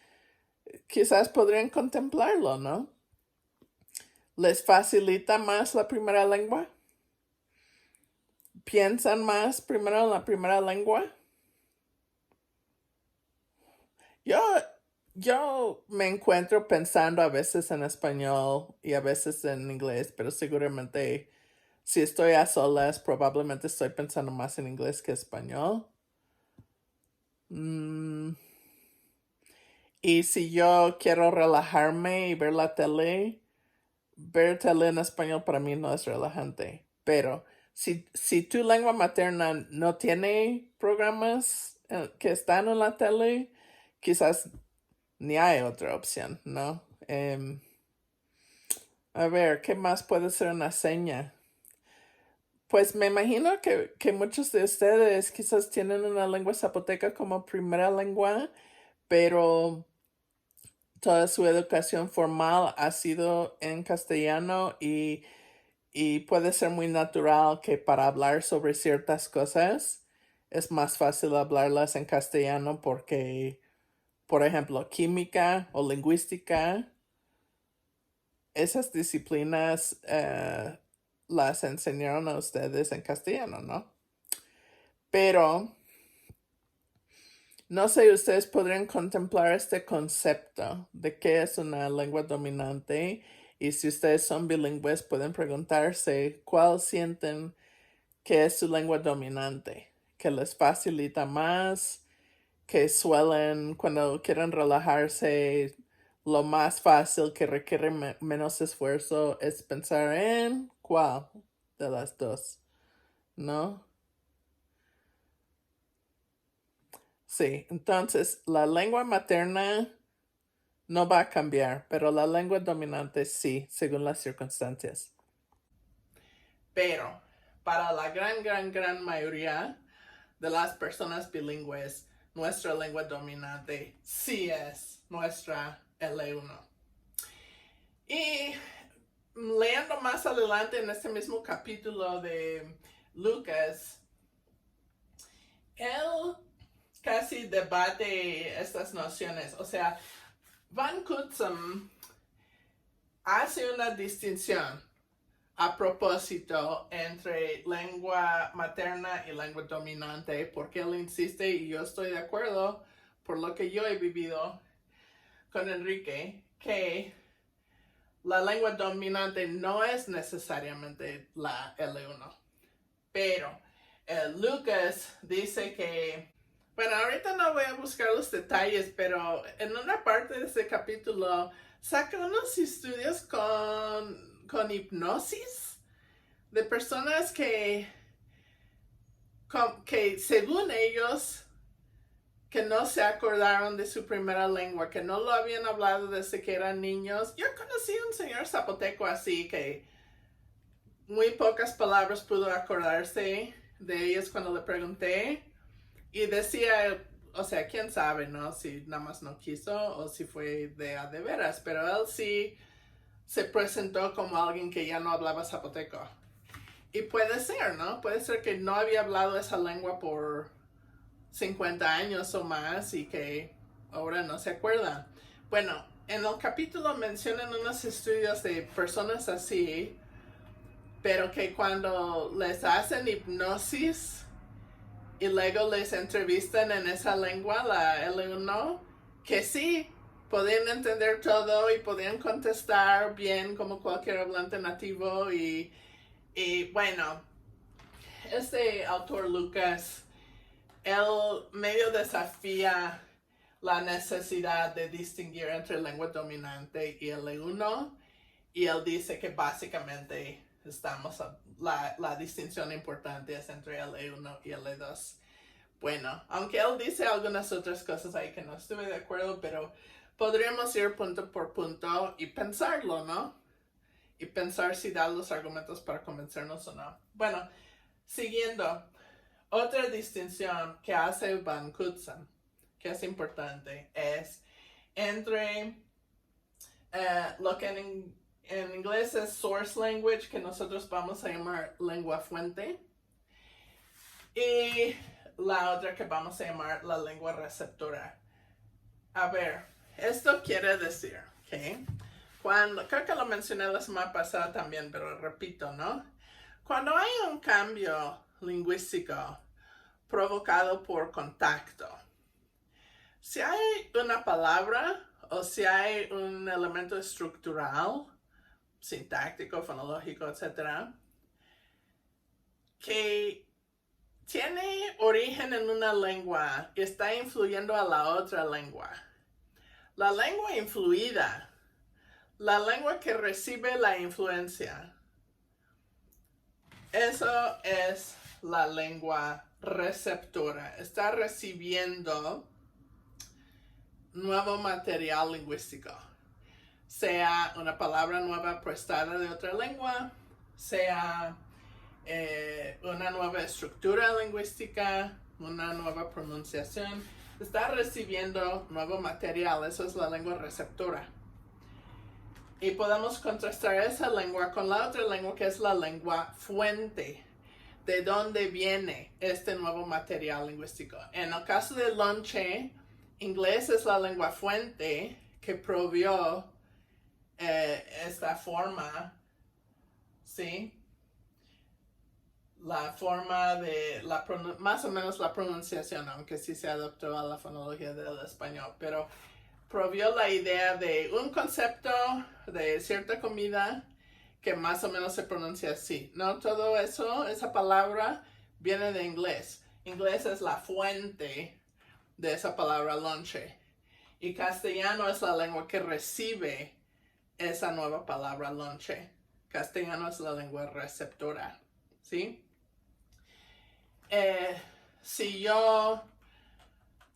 quizás podrían contemplarlo, ¿no? ¿Les facilita más la primera lengua? ¿Piensan más primero en la primera lengua? Yo, yo me encuentro pensando a veces en español y a veces en inglés, pero seguramente si estoy a solas, probablemente estoy pensando más en inglés que español. Mm, y si yo quiero relajarme y ver la tele, ver tele en español para mí no es relajante. Pero si tu lengua materna no tiene programas que están en la tele, quizás ni hay otra opción, ¿no? A ver, ¿qué más puede ser una seña? Pues me imagino que muchos de ustedes quizás tienen una lengua zapoteca como primera lengua, pero toda su educación formal ha sido en castellano y puede ser muy natural que para hablar sobre ciertas cosas es más fácil hablarlas en castellano porque, por ejemplo, química o lingüística, esas disciplinas las enseñaron a ustedes en castellano, ¿no? Pero no sé, ustedes podrían contemplar este concepto de qué es una lengua dominante y si ustedes son bilingües pueden preguntarse cuál sienten que es su lengua dominante, que les facilita más, que suelen cuando quieren relajarse, lo más fácil que requiere menos esfuerzo es pensar en cuál de las dos, ¿no? Sí, entonces la lengua materna no va a cambiar, pero la lengua dominante sí, según las circunstancias. Pero para la gran mayoría de las personas bilingües, nuestra lengua dominante sí es nuestra L1. Y leyendo más adelante en este mismo capítulo de Lucas, él casi debate estas nociones. O sea, Van Cutsum hace una distinción a propósito entre lengua materna y lengua dominante, porque él insiste, y yo estoy de acuerdo por lo que yo he vivido con Enrique, que la lengua dominante no es necesariamente la L1. Pero Lucas dice que, bueno, ahorita no voy a buscar los detalles, pero en una parte de ese capítulo saca unos estudios con hipnosis de personas que según ellos que no se acordaron de su primera lengua, que no lo habían hablado desde que eran niños. Yo conocí a un señor zapoteco así que muy pocas palabras pudo acordarse de ellas cuando le pregunté y decía, o sea, quién sabe, ¿no? Si nada más no quiso o si fue de veras, pero él sí se presentó como alguien que ya no hablaba zapoteco. Y puede ser, ¿no? Puede ser que no había hablado esa lengua por 50 años o más y que ahora no se acuerda. Bueno, en el capítulo mencionan unos estudios de personas así, pero que cuando les hacen hipnosis y luego les entrevistan en esa lengua, la L1, que sí, podían entender todo y podían contestar bien como cualquier hablante nativo y bueno, este autor Lucas él medio desafía la necesidad de distinguir entre lengua dominante y L1 y él dice que básicamente la distinción importante es entre L1 y L2. Bueno, aunque él dice algunas otras cosas ahí que no estuve de acuerdo, pero podríamos ir punto por punto y pensarlo, ¿no? Y pensar si da los argumentos para convencernos o no. Bueno, siguiendo, otra distinción que hace Van Cutsum, que es importante es entre lo que en inglés es source language, que nosotros vamos a llamar lengua fuente, y la otra que vamos a llamar la lengua receptora. A ver, esto quiere decir que creo que lo mencioné la semana pasada también, pero repito, ¿no? Cuando hay un cambio lingüístico provocado por contacto, si hay una palabra o si hay un elemento estructural, sintáctico, fonológico, etc., que tiene origen en una lengua y está influyendo a la otra lengua, la lengua influida, la lengua que recibe la influencia, eso es la lengua receptora. Está recibiendo nuevo material lingüístico, sea una palabra nueva prestada de otra lengua, sea una nueva estructura lingüística, una nueva pronunciación. Está recibiendo nuevo material, eso es la lengua receptora. Y podemos contrastar esa lengua con la otra lengua, que es la lengua fuente, de dónde viene este nuevo material lingüístico. En el caso del lonche, inglés es la lengua fuente que provió esta forma, ¿sí? La forma de, más o menos la pronunciación, aunque sí se adaptó a la fonología del español, pero provió la idea de un concepto de cierta comida que más o menos se pronuncia así. No todo eso, esa palabra viene de inglés. Inglés es la fuente de esa palabra lonche. Y castellano es la lengua que recibe esa nueva palabra lonche. Castellano es la lengua receptora, ¿sí? Si yo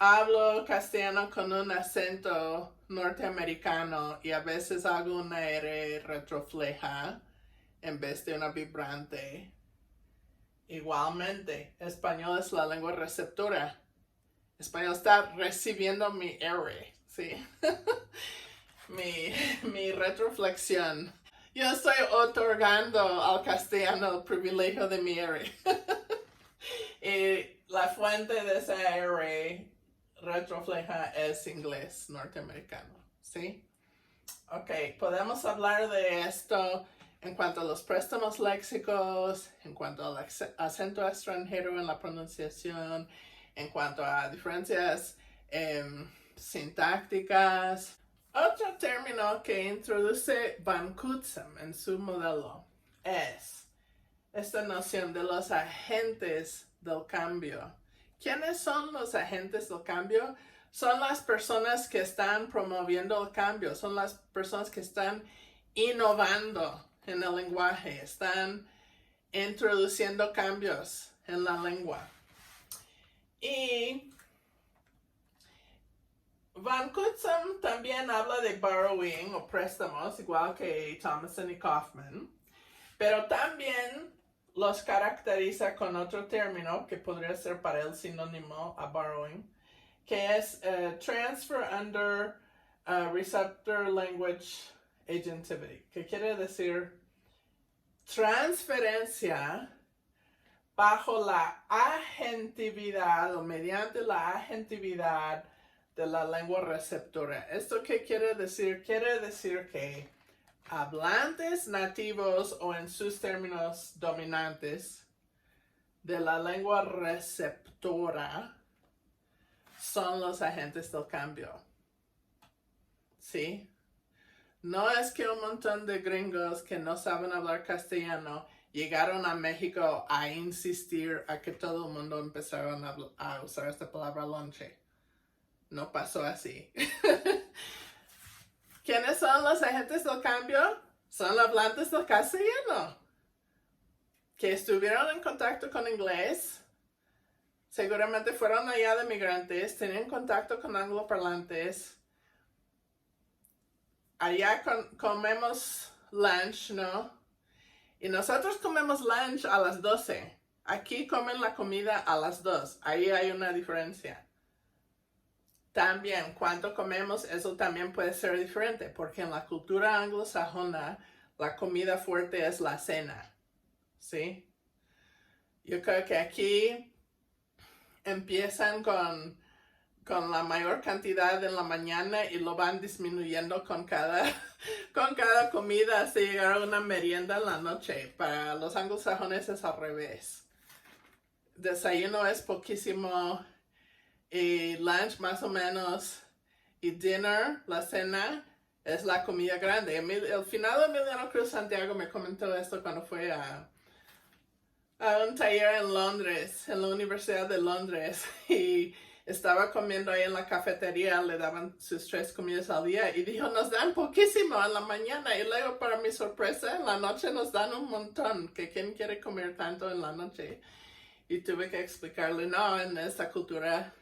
hablo castellano con un acento norteamericano y a veces hago una R retrofleja en vez de una vibrante, igualmente, español es la lengua receptora. Español está recibiendo mi R, ¿sí? mi retroflexión. Yo estoy otorgando al castellano el privilegio de mi R. Y la fuente de esa R retrofleja es inglés norteamericano, ¿sí? Ok, podemos hablar de esto en cuanto a los préstamos léxicos, en cuanto al acento extranjero en la pronunciación, en cuanto a diferencias sintácticas. Otro término que introduce Van Cutsem en su modelo es esta noción de los agentes del cambio. ¿Quiénes son los agentes del cambio? Son las personas que están promoviendo el cambio, son las personas que están innovando en el lenguaje, están introduciendo cambios en la lengua. Y Van Cutsem también habla de borrowing o préstamos, igual que Thomason y Kaufman, pero también los caracteriza con otro término que podría ser para él sinónimo a borrowing, que es transfer under receptor language agentivity, que quiere decir transferencia bajo la agentividad o mediante la agentividad de la lengua receptora. ¿Esto qué quiere decir? Quiere decir que hablantes nativos o en sus términos dominantes de la lengua receptora son los agentes del cambio. ¿Sí? No es que un montón de gringos que no saben hablar castellano llegaron a México a insistir a que todo el mundo empezara a usar esta palabra lonche. No pasó así. ¿Quiénes son los agentes del cambio? Son los hablantes del castellano, que estuvieron en contacto con inglés, seguramente fueron allá de migrantes, tenían contacto con angloparlantes. Allá comemos lunch, ¿no? Y nosotros comemos lunch a las 12. Aquí comen la comida a las 2. Ahí hay una diferencia. También, cuando comemos, eso también puede ser diferente, porque en la cultura anglosajona, la comida fuerte es la cena, ¿sí? Yo creo que aquí empiezan con la mayor cantidad en la mañana y lo van disminuyendo con con cada comida hasta llegar a una merienda en la noche. Para los anglosajones es al revés. Desayuno es poquísimo y lunch más o menos y dinner, la cena, es la comida grande. El finado Emiliano Cruz Santiago me comentó esto cuando fue a un taller en Londres, en la Universidad de Londres, y estaba comiendo ahí en la cafetería, le daban sus 3 comidas al día y dijo, nos dan poquísimo en la mañana y luego para mi sorpresa en la noche nos dan un montón, que quién quiere comer tanto en la noche. Y tuve que explicarle, no, en esta cultura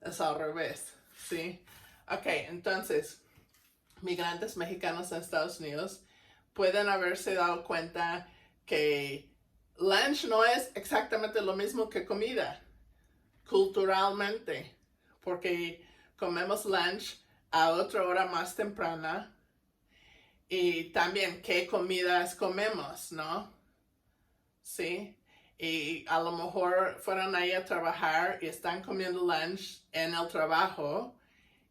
es al revés, ¿sí? Ok, entonces, migrantes mexicanos en Estados Unidos pueden haberse dado cuenta que lunch no es exactamente lo mismo que comida, culturalmente, porque comemos lunch a otra hora más temprana y también qué comidas comemos, ¿no? Sí, y a lo mejor fueron ahí a trabajar y están comiendo lunch en el trabajo.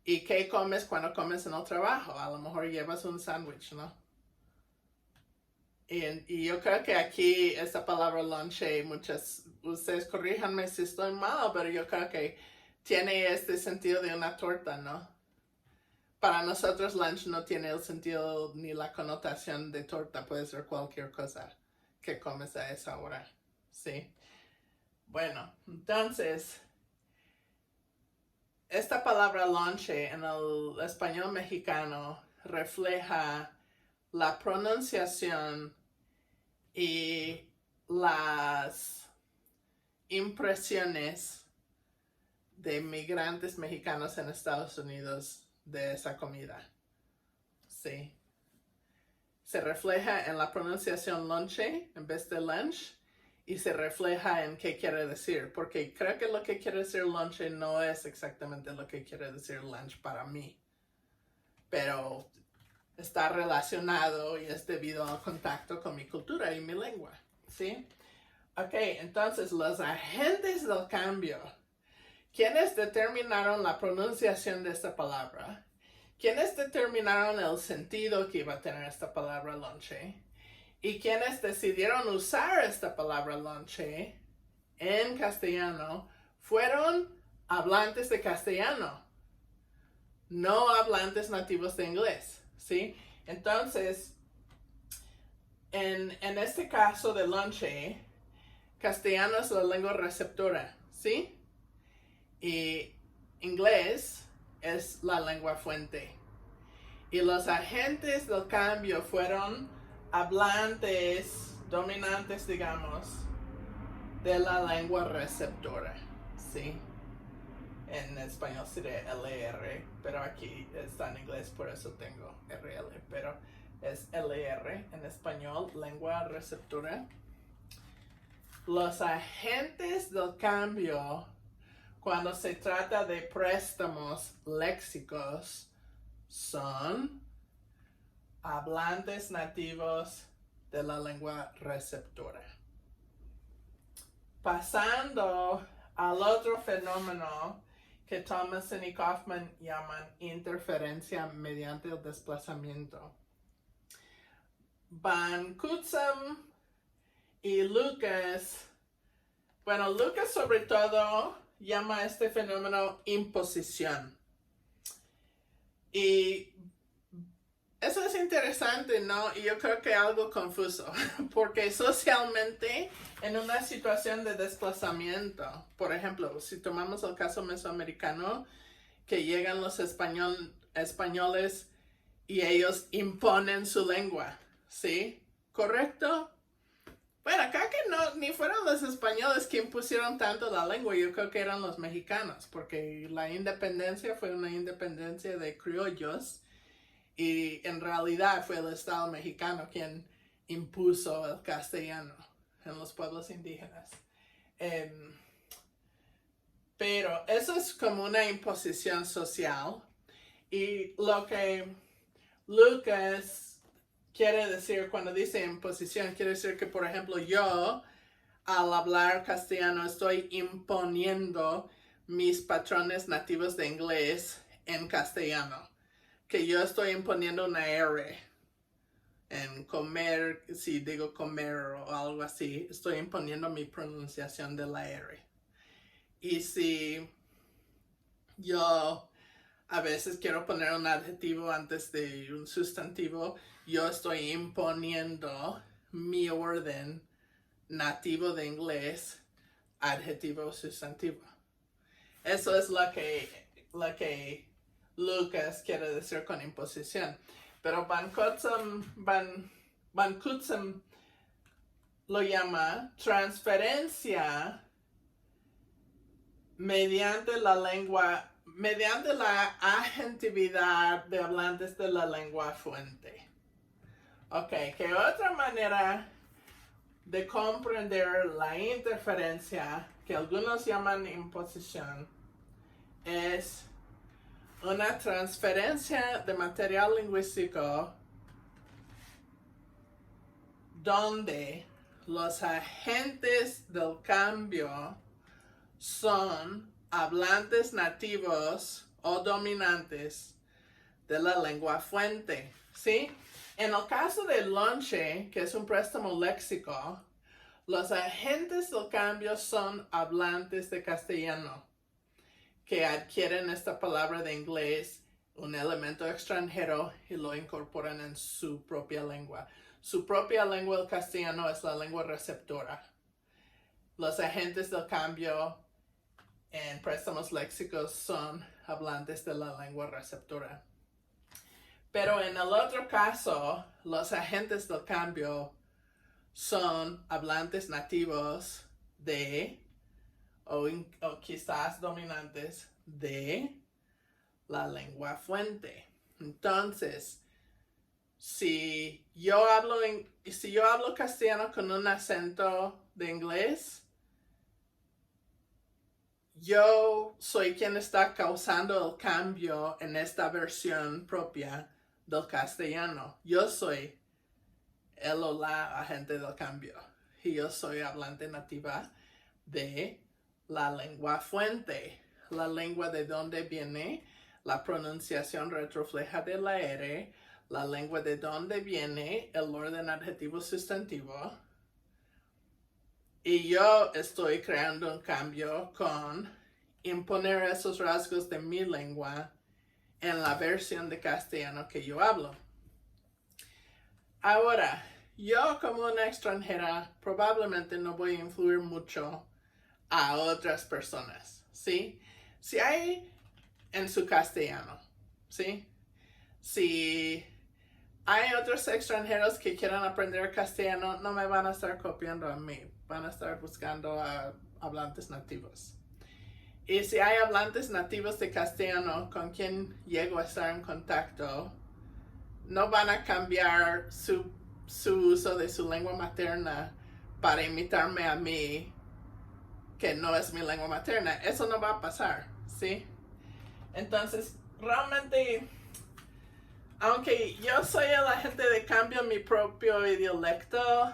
¿Y qué comes cuando comes en el trabajo? A lo mejor llevas un sándwich, ¿no? Y yo creo que aquí esta palabra lonche, ustedes corríjanme si estoy mal, pero yo creo que tiene este sentido de una torta, ¿no? Para nosotros lunch no tiene el sentido ni la connotación de torta, puede ser cualquier cosa que comes a esa hora, ¿sí? Bueno, entonces, esta palabra lonche en el español mexicano refleja la pronunciación y las impresiones de migrantes mexicanos en Estados Unidos de esa comida. Sí. Se refleja en la pronunciación lonche en vez de lunch y se refleja en qué quiere decir, porque creo que lo que quiere decir lonche no es exactamente lo que quiere decir lunch para mí, pero está relacionado y es debido al contacto con mi cultura y mi lengua, ¿sí? Ok, entonces los agentes del cambio, ¿quiénes determinaron la pronunciación de esta palabra? ¿Quiénes determinaron el sentido que iba a tener esta palabra lonche? Y quienes decidieron usar esta palabra lonche en castellano fueron hablantes de castellano, no hablantes nativos de inglés, ¿sí? Entonces, en este caso de lonche, castellano es la lengua receptora, ¿sí? Y inglés es la lengua fuente. Y los agentes del cambio fueron hablantes, dominantes, digamos, de la lengua receptora, ¿sí? En español sería LR, pero aquí está en inglés, por eso tengo RL, pero es LR en español, lengua receptora. Los agentes del cambio, cuando se trata de préstamos léxicos, son hablantes nativos de la lengua receptora. Pasando al otro fenómeno que Thomason y Kaufman llaman interferencia mediante el desplazamiento. Van Cutsem y Lucas, bueno, Lucas sobre todo llama este fenómeno imposición. Y eso es interesante, ¿no? Y yo creo que algo confuso, porque socialmente en una situación de desplazamiento, por ejemplo, si tomamos el caso mesoamericano, que llegan los españoles y ellos imponen su lengua, ¿sí? ¿Correcto? Bueno, acá que no, ni fueron los españoles que impusieron tanto la lengua, yo creo que eran los mexicanos, porque la independencia fue una independencia de criollos y en realidad fue el Estado mexicano quien impuso el castellano en los pueblos indígenas. Pero eso es como una imposición social. Y lo que Lucas quiere decir cuando dice imposición, quiere decir que, por ejemplo, yo al hablar castellano estoy imponiendo mis patrones nativos de inglés en castellano. Que yo estoy imponiendo una R en comer, si digo comer o algo así, estoy imponiendo mi pronunciación de la R. Y si yo a veces quiero poner un adjetivo antes de un sustantivo, yo estoy imponiendo mi orden nativo de inglés, adjetivo o sustantivo. Eso es lo que Lucas quiere decir con imposición. Pero Van Cutsem lo llama transferencia mediante la lengua, mediante la agentividad de hablantes de la lengua fuente. Ok, ¿qué otra manera de comprender la interferencia, que algunos llaman imposición, es una transferencia de material lingüístico donde los agentes del cambio son hablantes nativos o dominantes de la lengua fuente, ¿sí? En el caso de lonche, que es un préstamo léxico, los agentes del cambio son hablantes de castellano que adquieren esta palabra de inglés, un elemento extranjero, y lo incorporan en su propia lengua. Su propia lengua, el castellano, es la lengua receptora. Los agentes del cambio en préstamos léxicos son hablantes de la lengua receptora. Pero en el otro caso, los agentes del cambio son hablantes nativos de, o quizás dominantes de, la lengua fuente. Entonces, si yo hablo castellano con un acento de inglés, yo soy quien está causando el cambio en esta versión propia del castellano. Yo soy el o la agente del cambio. Y yo soy hablante nativa de la lengua fuente. La lengua de donde viene la pronunciación retrofleja de la R. La lengua de donde viene el orden adjetivo sustantivo. Y yo estoy creando un cambio con imponer esos rasgos de mi lengua en la versión de castellano que yo hablo. Ahora, yo como una extranjera probablemente no voy a influir mucho a otras personas, ¿sí? Si hay en su castellano, ¿sí? Si hay otros extranjeros que quieran aprender castellano, no me van a estar copiando a mí, van a estar buscando a hablantes nativos. Y si hay hablantes nativos de castellano con quien llego a estar en contacto, no van a cambiar su uso de su lengua materna para imitarme a mí, que no es mi lengua materna. Eso no va a pasar, ¿sí? Entonces, realmente, aunque yo soy el agente de cambio en mi propio dialecto,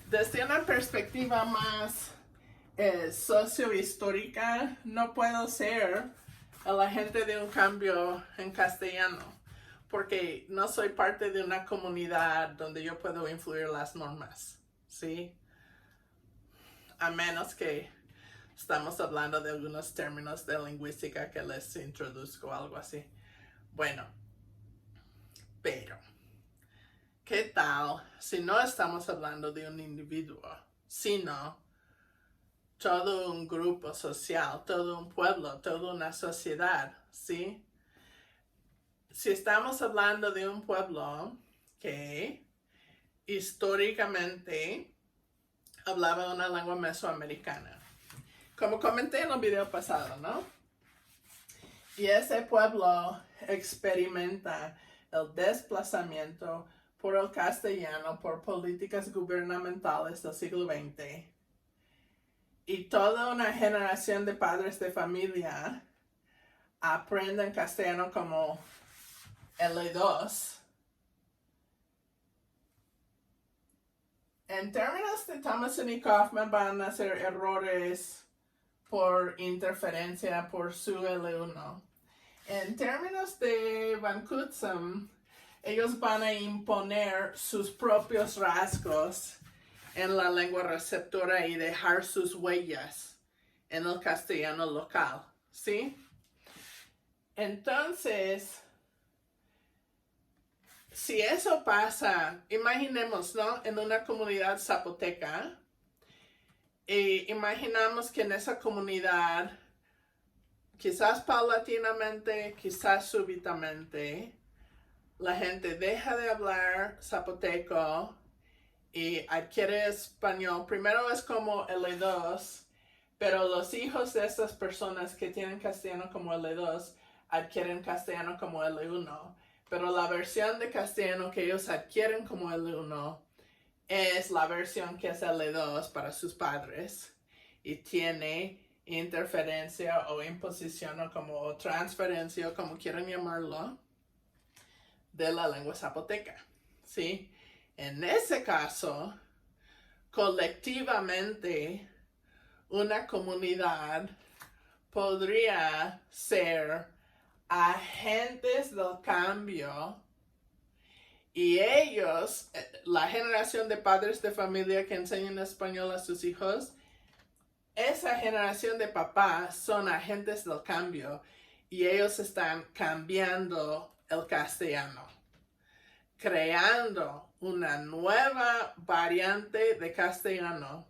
desde una perspectiva más sociohistórica, no puedo ser el agente de un cambio en castellano, porque no soy parte de una comunidad donde yo puedo influir las normas, ¿sí? A menos que estamos hablando de algunos términos de lingüística que les introduzco, algo así. Bueno, pero, ¿qué tal si no estamos hablando de un individuo, sino todo un grupo social, todo un pueblo, toda una sociedad, ¿sí? Si estamos hablando de un pueblo que históricamente hablaba una lengua mesoamericana, como comenté en el video pasado, ¿no? Y ese pueblo experimenta el desplazamiento por el castellano por políticas gubernamentales del siglo XX. y toda una generación de padres de familia aprenden castellano como L2. En términos de Thomason y Kaufman van a ser errores por interferencia por su L1. En términos de Van Cutsem, ellos van a imponer sus propios rasgos en la lengua receptora y dejar sus huellas en el castellano local, ¿sí? Entonces, si eso pasa, imaginemos, ¿no? En una comunidad zapoteca, y imaginamos que en esa comunidad, quizás paulatinamente, quizás súbitamente, la gente deja de hablar zapoteco y adquiere español. Primero es como L2, pero los hijos de estas personas que tienen castellano como L2 adquieren castellano como L1. Pero la versión de castellano que ellos adquieren como L1 es la versión que es L2 para sus padres y tiene interferencia o imposición o como transferencia o como quieran llamarlo de la lengua zapoteca, ¿sí? En ese caso, colectivamente, una comunidad podría ser agentes del cambio y ellos, la generación de padres de familia que enseñan español a sus hijos, esa generación de papás son agentes del cambio y ellos están cambiando el castellano, creando una nueva variante de castellano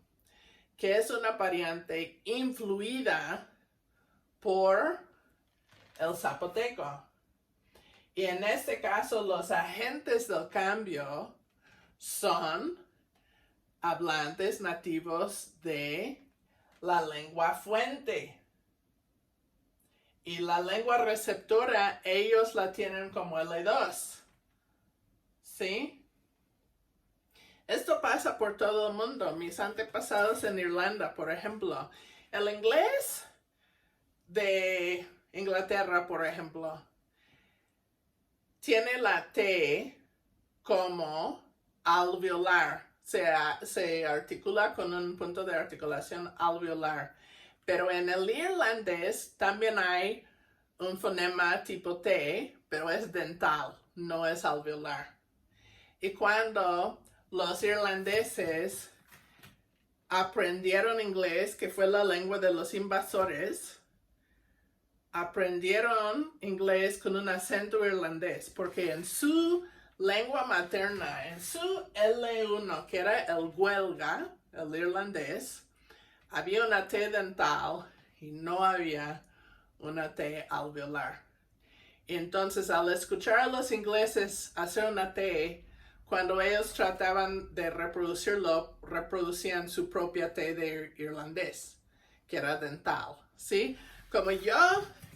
que es una variante influida por el zapoteco. Y en este caso los agentes del cambio son hablantes nativos de la lengua fuente. Y la lengua receptora, ellos la tienen como L2. ¿Sí? Esto pasa por todo el mundo. Mis antepasados en Irlanda, por ejemplo. El inglés de Inglaterra, por ejemplo, tiene la T como alveolar. Se articula con un punto de articulación alveolar. Pero en el irlandés también hay un fonema tipo T, pero es dental, no es alveolar. Y cuando los irlandeses aprendieron inglés, que fue la lengua de los invasores, aprendieron inglés con un acento irlandés, porque en su lengua materna, en su L1, que era el huelga, el irlandés, había una T dental y no había una T alveolar. Entonces, al escuchar a los ingleses hacer una T, cuando ellos trataban de reproducirlo, reproducían su propia T de irlandés, que era dental, ¿sí? Como yo,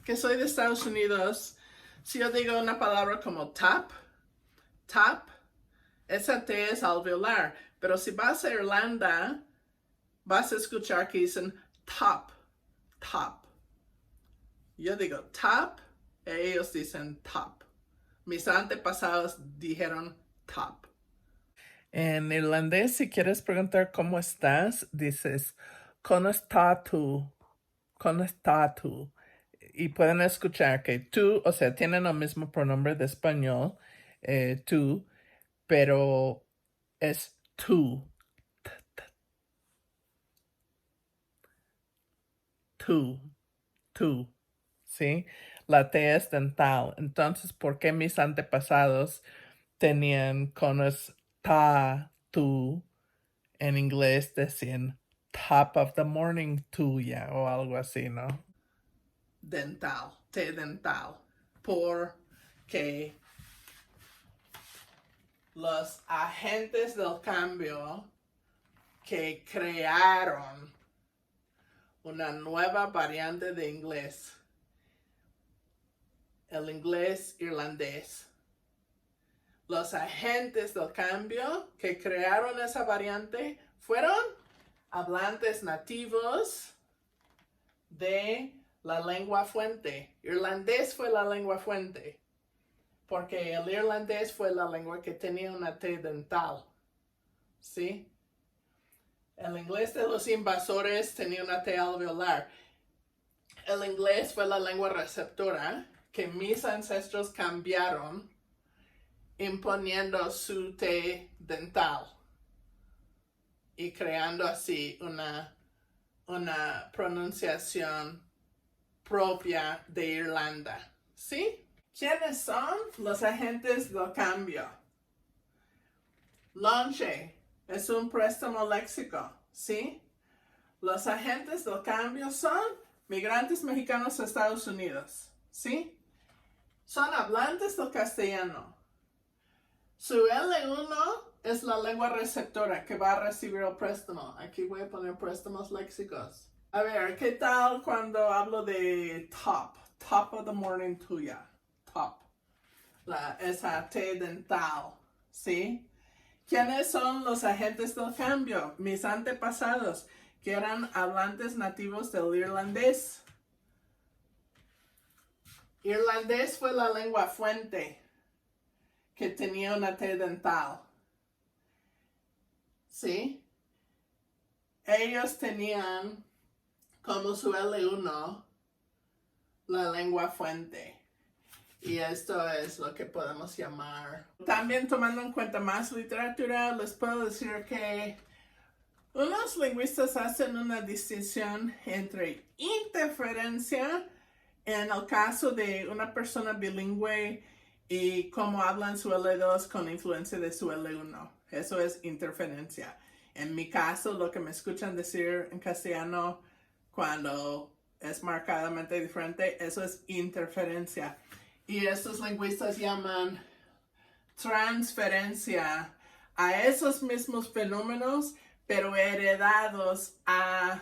que soy de Estados Unidos, si yo digo una palabra como tap, esa T es alveolar. Pero si vas a Irlanda, vas a escuchar que dicen top. Yo digo tap, ellos dicen top. Mis antepasados dijeron top. En irlandés, si quieres preguntar cómo estás, dices ¿cómo estás tú? ¿Cómo estás tú? Y pueden escuchar que tú, o sea, tienen el mismo pronombre de español, tú, pero es tú. Tú, ¿sí? La T es dental. Entonces, ¿por qué mis antepasados tenían conos ta, tú? En inglés decían top of the morning tuya o algo así, ¿no? Dental, T dental. Porque los agentes del cambio que crearon una nueva variante de inglés, el inglés irlandés. Los agentes del cambio que crearon esa variante fueron hablantes nativos de la lengua fuente. Irlandés fue la lengua fuente, porque el irlandés fue la lengua que tenía una T dental, ¿sí? El inglés de los invasores tenía una T alveolar. El inglés fue la lengua receptora que mis ancestros cambiaron imponiendo su T dental y creando así una pronunciación propia de Irlanda, ¿sí? ¿Quiénes son los agentes del cambio? Lonche es un préstamo léxico, ¿sí? Los agentes del cambio son migrantes mexicanos a Estados Unidos, ¿sí? Son hablantes del castellano. Su L1 es la lengua receptora que va a recibir el préstamo. Aquí voy a poner préstamos léxicos. A ver, ¿qué tal cuando hablo de top? Top of the morning tuya. Top. Esa T dental, ¿sí? ¿Quiénes son los agentes del cambio? Mis antepasados, que eran hablantes nativos del irlandés. Irlandés fue la lengua fuente que tenía una T dental. ¿Sí? Ellos tenían como su L1 la lengua fuente. Y esto es lo que podemos llamar. También tomando en cuenta más literatura, les puedo decir que unos lingüistas hacen una distinción entre interferencia en el caso de una persona bilingüe y cómo hablan su L2 con influencia de su L1. Eso es interferencia. En mi caso, lo que me escuchan decir en castellano cuando es marcadamente diferente, eso es interferencia. Y estos lingüistas llaman transferencia a esos mismos fenómenos, pero heredados a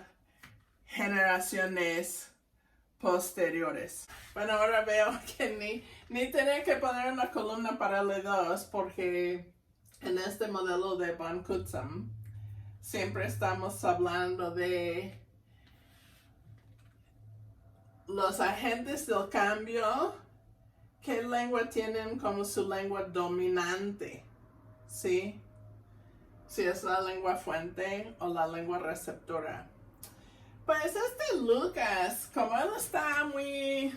generaciones posteriores. Bueno, ahora veo que ni tenía que poner una columna para L2 porque en este modelo de Von Cutzam siempre estamos hablando de los agentes del cambio. ¿Qué lengua tienen como su lengua dominante? ¿Sí? Si es la lengua fuente o la lengua receptora. Pues Lucas, como él está muy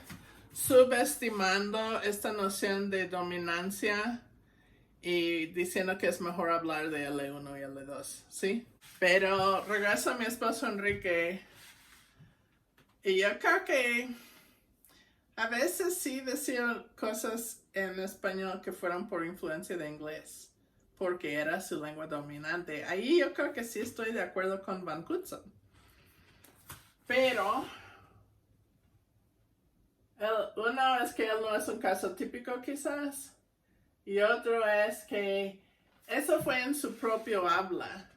subestimando esta noción de dominancia y diciendo que es mejor hablar de L1 y L2, ¿sí? Pero regreso a mi esposo Enrique y yo creo que a veces sí decía cosas en español que fueron por influencia de inglés, porque era su lengua dominante. Ahí yo creo que sí estoy de acuerdo con Von Cutzam. Pero uno es que él no es un caso típico quizás, y otro es que eso fue en su propio habla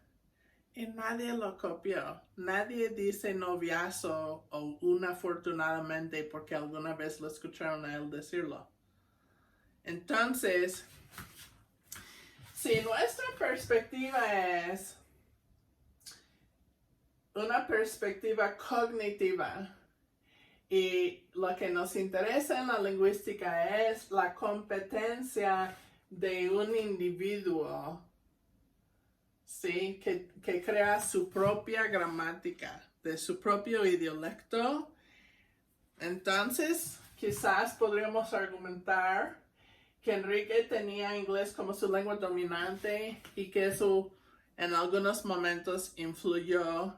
y nadie lo copió. Nadie dice noviazo o un afortunadamente porque alguna vez lo escucharon a él decirlo. Entonces, si nuestra perspectiva es una perspectiva cognitiva y lo que nos interesa en la lingüística es la competencia de un individuo, ¿sí? que crea su propia gramática, de su propio idiolecto. Entonces, quizás podríamos argumentar que Enrique tenía inglés como su lengua dominante y que eso en algunos momentos influyó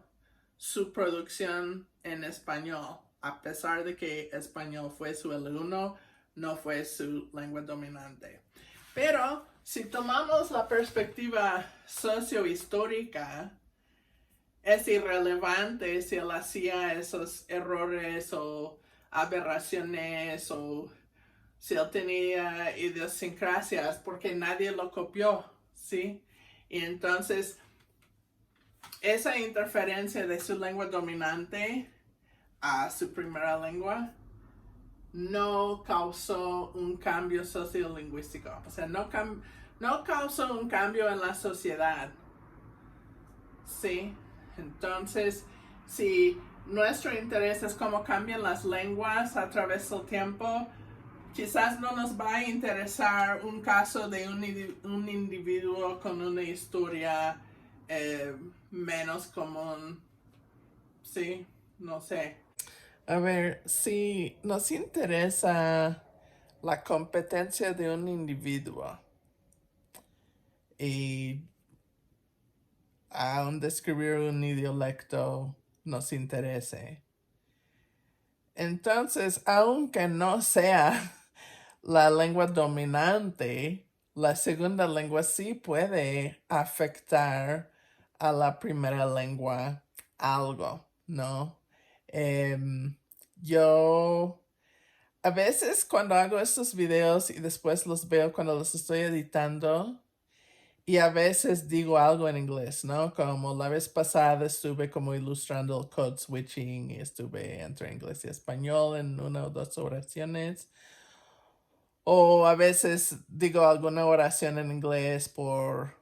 su producción en español, a pesar de que español fue su L1, no fue su lengua dominante. Pero si tomamos la perspectiva sociohistórica, es irrelevante si él hacía esos errores o aberraciones o si él tenía idiosincrasias, porque nadie lo copió, ¿sí? Y entonces, esa interferencia de su lengua dominante a su primera lengua no causó un cambio sociolingüístico. O sea, no causó un cambio en la sociedad, ¿sí? Entonces, si nuestro interés es cómo cambian las lenguas a través del tiempo, quizás no nos va a interesar un caso de un individuo con una historia menos común. Sí, no sé. A ver, si nos interesa la competencia de un individuo y aún describir un dialecto nos interese, entonces, aunque no sea la lengua dominante, la segunda lengua sí puede afectar a la primera lengua algo, ¿no? Yo a veces cuando hago estos videos y después los veo cuando los estoy editando, y a veces digo algo en inglés, ¿no? Como la vez pasada estuve como ilustrando el code switching y estuve entre inglés y español en una o dos oraciones. O a veces digo alguna oración en inglés por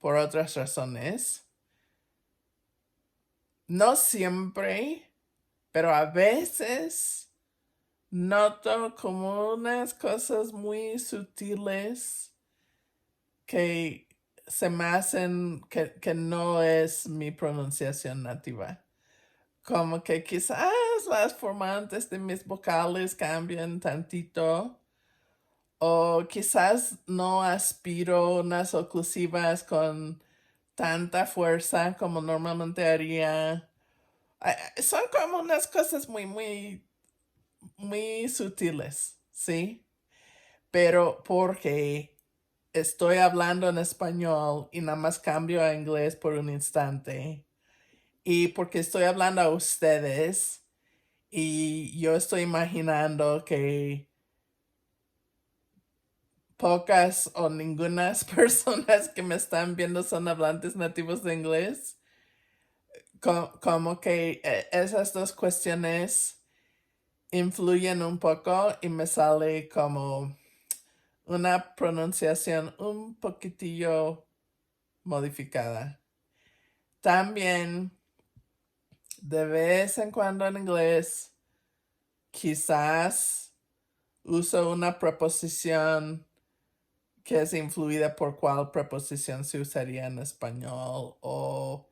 otras razones. No siempre, pero a veces noto como unas cosas muy sutiles que se me hacen que no es mi pronunciación nativa. Como que quizás las formantes de mis vocales cambian tantito. O quizás no aspiro unas oclusivas con tanta fuerza como normalmente haría. Son como unas cosas muy sutiles, ¿sí? Pero porque estoy hablando en español y nada más cambio a inglés por un instante. Y porque estoy hablando a ustedes y yo estoy imaginando que pocas o ningunas personas que me están viendo son hablantes nativos de inglés. Como que esas dos cuestiones influyen un poco y me sale como una pronunciación un poquitillo modificada. También de vez en cuando en inglés quizás uso una preposición que es influida por cuál preposición se usaría en español, o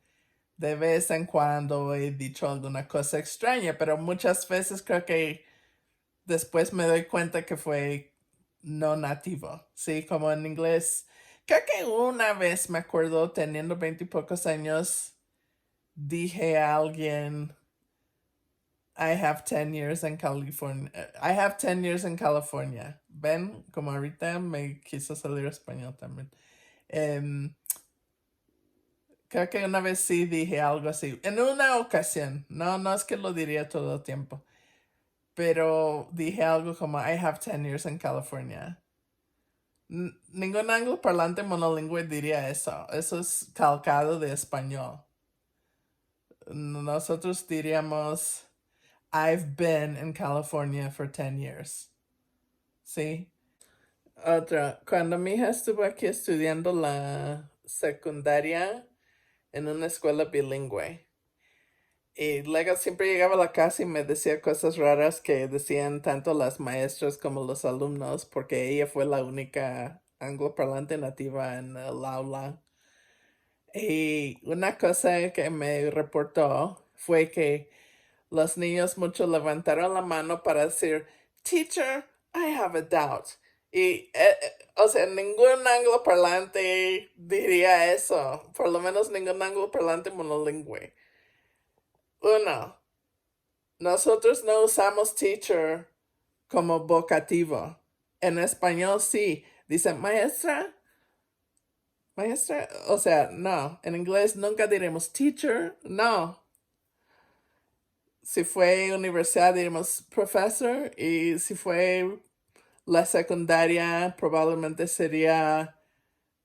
de vez en cuando he dicho alguna cosa extraña, pero muchas veces creo que después me doy cuenta que fue no nativo, ¿sí? Como en inglés. Creo que una vez me acuerdo, teniendo 20 y pocos años, dije a alguien, I have 10 years in California. I have 10 years in California. Ven, como ahorita me quiso salir español también. Creo que una vez sí dije algo así. En una ocasión. No es que lo diría todo el tiempo. Pero dije algo como I have 10 years in California. Ningún angloparlante monolingüe diría eso. Eso es calcado de español. Nosotros diríamos I've been in California for 10 years. ¿Sí? Otra. Cuando mi hija estuvo aquí estudiando la secundaria en una escuela bilingüe. Y luego siempre llegaba a la casa y me decía cosas raras que decían tanto las maestras como los alumnos, porque ella fue la única angloparlante nativa en el aula. Y una cosa que me reportó fue que los niños mucho levantaron la mano para decir, Teacher, I have a doubt. Y, o sea, ningún angloparlante diría eso, por lo menos ningún angloparlante monolingüe. Uno, nosotros no usamos teacher como vocativo. En español sí. Dice maestra, maestra. O sea, no. En inglés nunca diremos teacher. No. Si fue universidad diremos professor. Y si fue la secundaria probablemente sería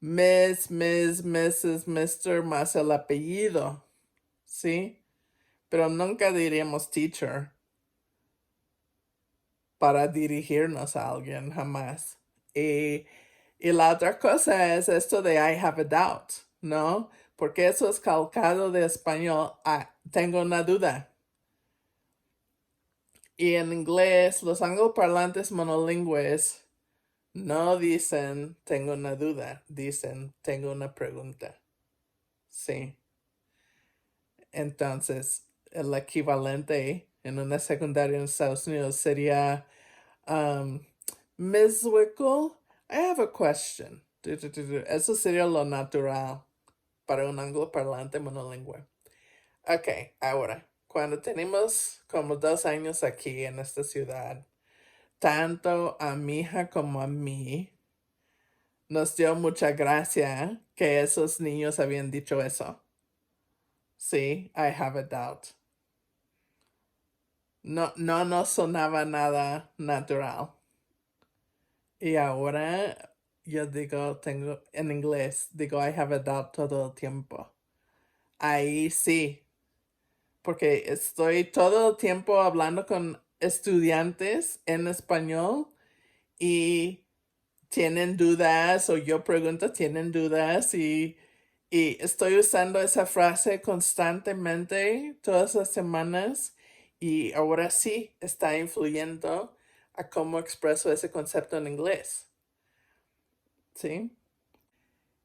Miss, Mrs, Mr más el apellido. ¿Sí? Pero nunca diríamos teacher para dirigirnos a alguien, jamás. Y la otra cosa es esto de I have a doubt, ¿no? porque eso es calcado de español. Ah, tengo una duda. Y en inglés, los angloparlantes monolingües no dicen tengo una duda, dicen tengo una pregunta. Sí. Entonces, el equivalente en una secundaria en Estados Unidos sería Ms. Wickle, I have a question. Eso sería lo natural para un angloparlante monolingüe. Ok, ahora, cuando tenemos como 2 años aquí en esta ciudad, tanto a mi hija como a mí, nos dio mucha gracia que esos niños habían dicho eso. Sí, I have a doubt. No, no nos sonaba nada natural. Y ahora yo digo, tengo en inglés, digo I have a doubt todo el tiempo. Ahí sí, porque estoy todo el tiempo hablando con estudiantes en español y tienen dudas o yo pregunto, tienen dudas y estoy usando esa frase constantemente todas las semanas y ahora sí está influyendo a cómo expreso ese concepto en inglés. ¿Sí?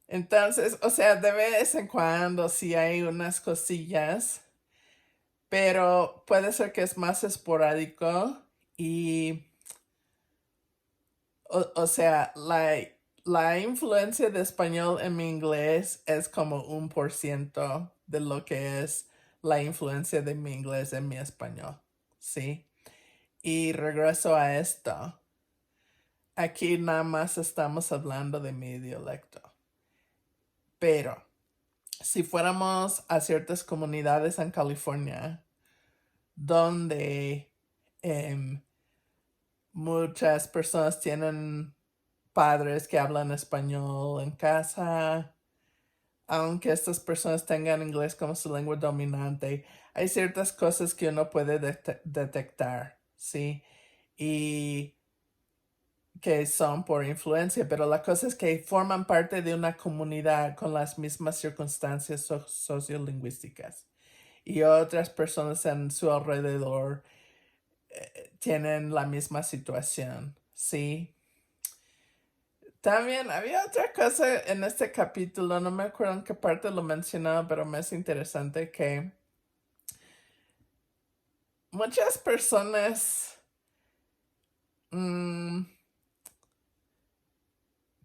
Entonces, o sea, de vez en cuando sí hay unas cosillas, pero puede ser que es más esporádico y, o sea, la influencia de español en mi inglés es como 1% de lo que es la influencia de mi inglés en mi español, ¿sí? Y regreso a esto. Aquí nada más estamos hablando de mi dialecto. Pero si fuéramos a ciertas comunidades en California donde muchas personas tienen padres que hablan español en casa, aunque estas personas tengan inglés como su lengua dominante, hay ciertas cosas que uno puede detectar, ¿sí? Y que son por influencia, pero la cosa es que forman parte de una comunidad con las mismas circunstancias sociolingüísticas y otras personas en su alrededor tienen la misma situación, ¿sí? También había otra cosa en este capítulo, no me acuerdo en qué parte lo mencionaba, pero me es interesante que muchas personas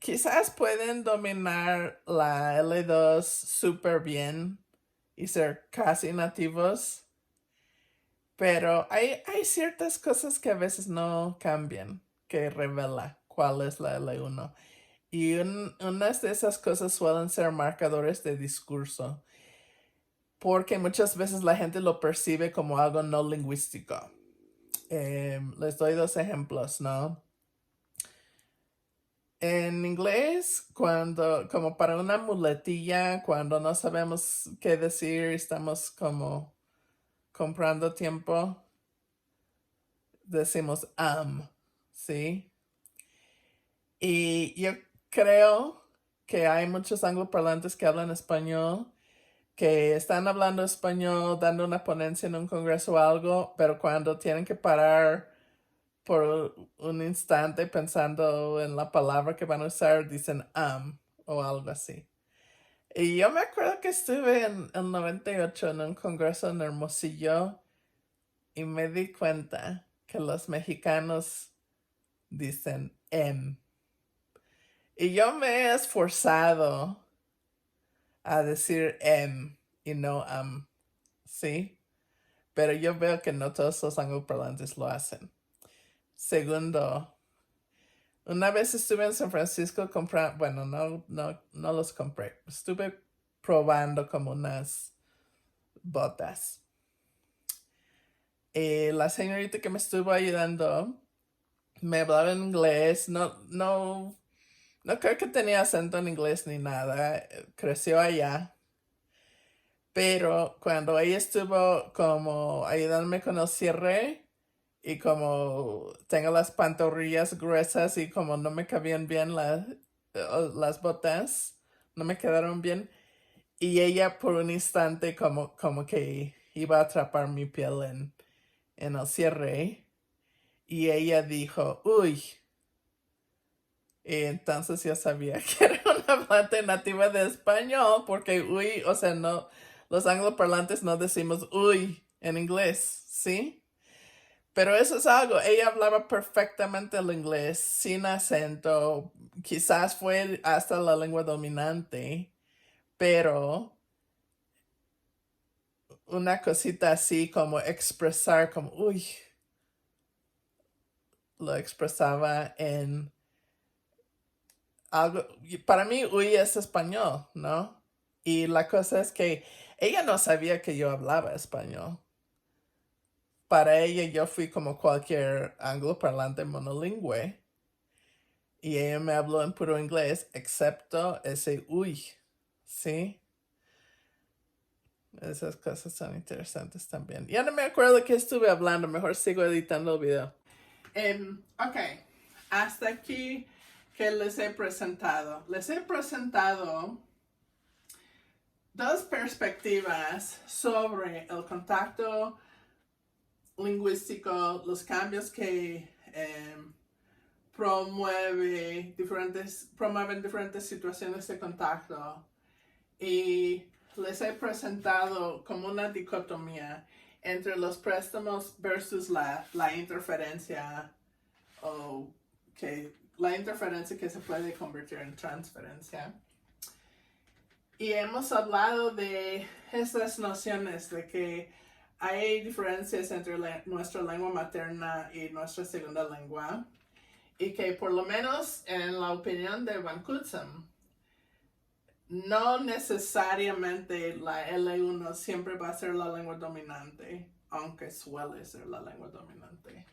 quizás pueden dominar la L2 súper bien y ser casi nativos, pero hay ciertas cosas que a veces no cambian, que revela cuál es la L1. Y unas de esas cosas suelen ser marcadores de discurso, porque muchas veces la gente lo percibe como algo no lingüístico. Les doy 2 ejemplos, ¿no? En inglés, cuando, como para una muletilla, cuando no sabemos qué decir, estamos como comprando tiempo, decimos ¿sí? Y yo creo que hay muchos angloparlantes que hablan español, que están hablando español, dando una ponencia en un congreso o algo, pero cuando tienen que parar por un instante pensando en la palabra que van a usar, dicen o algo así. Y yo me acuerdo que estuve en el 98 en un congreso en Hermosillo y me di cuenta que los mexicanos dicen Y yo me he esforzado a decir y no ¿sí? Pero yo veo que no todos los angloparlantes lo hacen. Segundo, una vez estuve en San Francisco comprando, bueno, no los compré, estuve probando como unas botas. La señorita que me estuvo ayudando me hablaba en inglés, no creo que tenía acento en inglés ni nada, creció allá. Pero cuando ella estuvo como ayudándome con el cierre y como tengo las pantorrillas gruesas y como no me cabían bien las botas, no me quedaron bien. y ella por un instante como que iba a atrapar mi piel en el cierre. Y ella dijo, uy. Y entonces yo sabía que era una hablante nativa de español, porque uy, o sea, no, los angloparlantes no decimos uy en inglés, ¿sí? Pero eso es algo, ella hablaba perfectamente el inglés, sin acento, quizás fue hasta la lengua dominante, pero una cosita así como expresar, como uy, lo expresaba en algo, para mí uy es español, ¿no? Y la cosa es que ella no sabía que yo hablaba español. Para ella yo fui como cualquier angloparlante monolingüe. Y ella me habló en puro inglés, excepto ese uy, ¿sí? Esas cosas son interesantes también. Ya no me acuerdo qué estuve hablando, mejor sigo editando el video. Ok, hasta aquí que les he presentado. Les he presentado dos perspectivas sobre el contacto lingüístico, los cambios que promueven diferentes situaciones de contacto, y les he presentado como una dicotomía entre los préstamos versus la interferencia, o que la interferencia que se puede convertir en transferencia. Y hemos hablado de esas nociones de que hay diferencias entre nuestra lengua materna y nuestra segunda lengua, y que por lo menos en la opinión de Van Cutsem, no necesariamente la L1 siempre va a ser la lengua dominante, aunque suele ser la lengua dominante.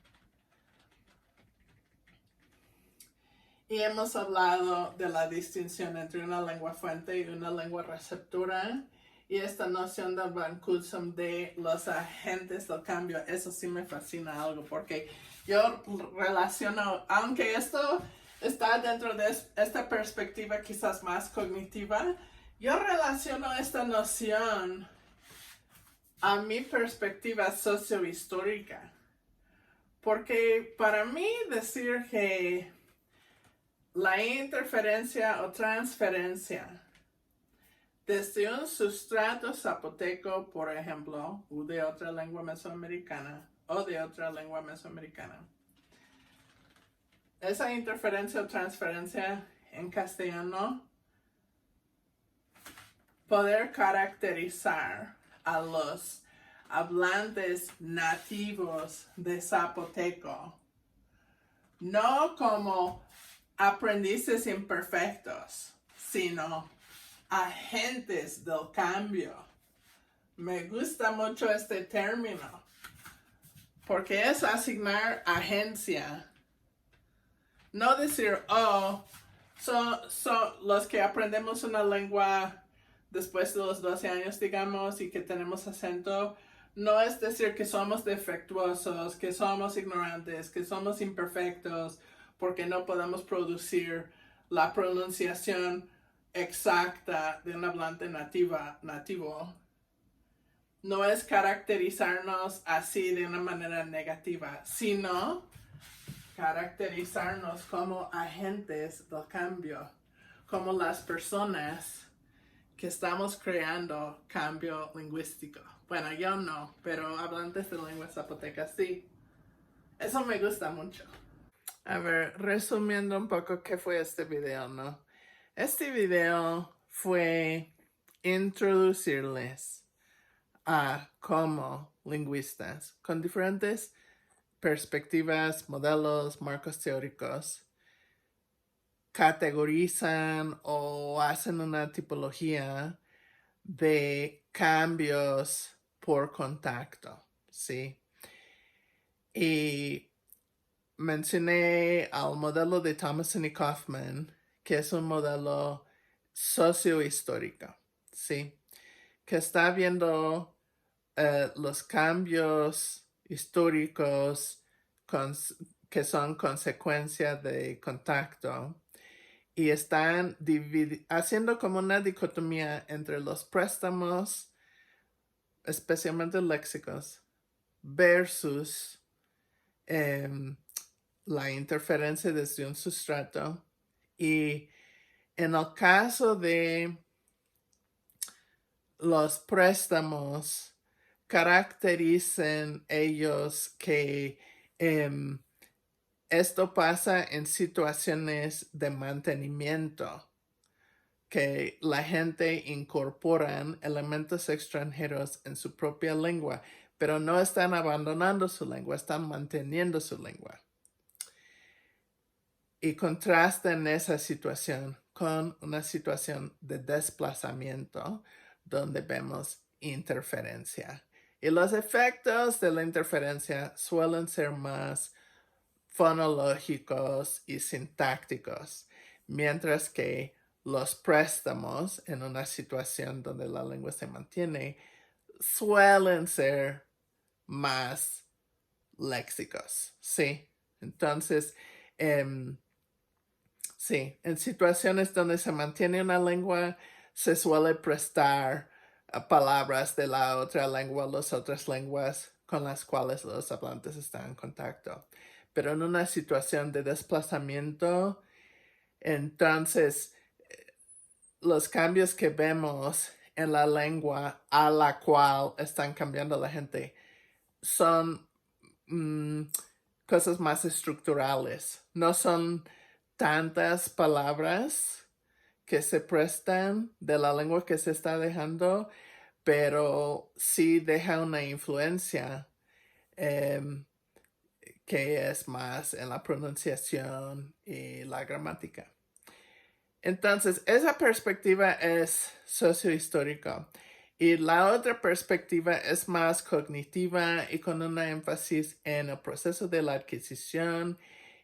Y hemos hablado de la distinción entre una lengua fuente y una lengua receptora. Y esta noción de Van Cutsem de los agentes del cambio, eso sí me fascina algo, porque yo relaciono, aunque esto está dentro de esta perspectiva quizás más cognitiva, yo relaciono esta noción a mi perspectiva sociohistórica. Porque para mí decir que la interferencia o transferencia desde un sustrato zapoteco, por ejemplo, o de otra lengua mesoamericana, esa interferencia o transferencia en castellano, poder caracterizar a los hablantes nativos de zapoteco, no como aprendices imperfectos, sino agentes del cambio. Me gusta mucho este término, porque es asignar agencia. No decir, oh, son los que aprendemos una lengua después de los 12 años, digamos, y que tenemos acento. No es decir que somos defectuosos, que somos ignorantes, que somos imperfectos, porque no podemos producir la pronunciación exacta de un hablante nativo. No es caracterizarnos así de una manera negativa, sino caracterizarnos como agentes del cambio, como las personas que estamos creando cambio lingüístico. Bueno, yo no, pero hablantes de lengua zapoteca sí. Eso me gusta mucho. A ver, resumiendo un poco qué fue este video, ¿no? Este video fue introducirles a cómo lingüistas con diferentes perspectivas, modelos, marcos teóricos categorizan o hacen una tipología de cambios por contacto, ¿sí? Y mencioné al modelo de Thomason y Kaufman, que es un modelo sociohistórico, ¿sí? Que está viendo los cambios históricos que son consecuencia de contacto, y están haciendo como una dicotomía entre los préstamos, especialmente léxicos, versus la interferencia desde un sustrato. Y en el caso de los préstamos, caracterizan ellos que esto pasa en situaciones de mantenimiento, que la gente incorporan elementos extranjeros en su propia lengua, pero no están abandonando su lengua, están manteniendo su lengua. Y contrastan esa situación con una situación de desplazamiento donde vemos interferencia. Y los efectos de la interferencia suelen ser más fonológicos y sintácticos, mientras que los préstamos en una situación donde la lengua se mantiene suelen ser más léxicos, ¿sí? Entonces, sí, en situaciones donde se mantiene una lengua, se suele prestar palabras de la otra lengua a las otras lenguas con las cuales los hablantes están en contacto. Pero en una situación de desplazamiento, entonces los cambios que vemos en la lengua a la cual están cambiando la gente son cosas más estructurales. No son tantas palabras que se prestan de la lengua que se está dejando, pero sí deja una influencia que es más en la pronunciación y la gramática. Entonces, esa perspectiva es sociohistórica. Y la otra perspectiva es más cognitiva y con una énfasis en el proceso de la adquisición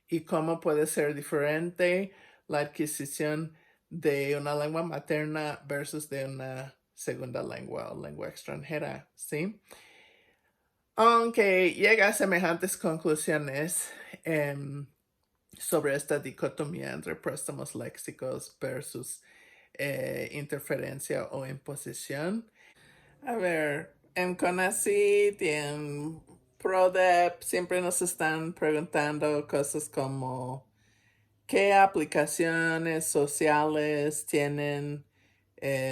y cómo puede ser diferente la adquisición de una lengua materna versus de una segunda lengua o lengua extranjera, ¿sí? Aunque llega a semejantes conclusiones sobre esta dicotomía entre préstamos léxicos versus interferencia o imposición. A ver, en CONACYT y en PRODEP siempre nos están preguntando cosas como ¿qué aplicaciones sociales tienen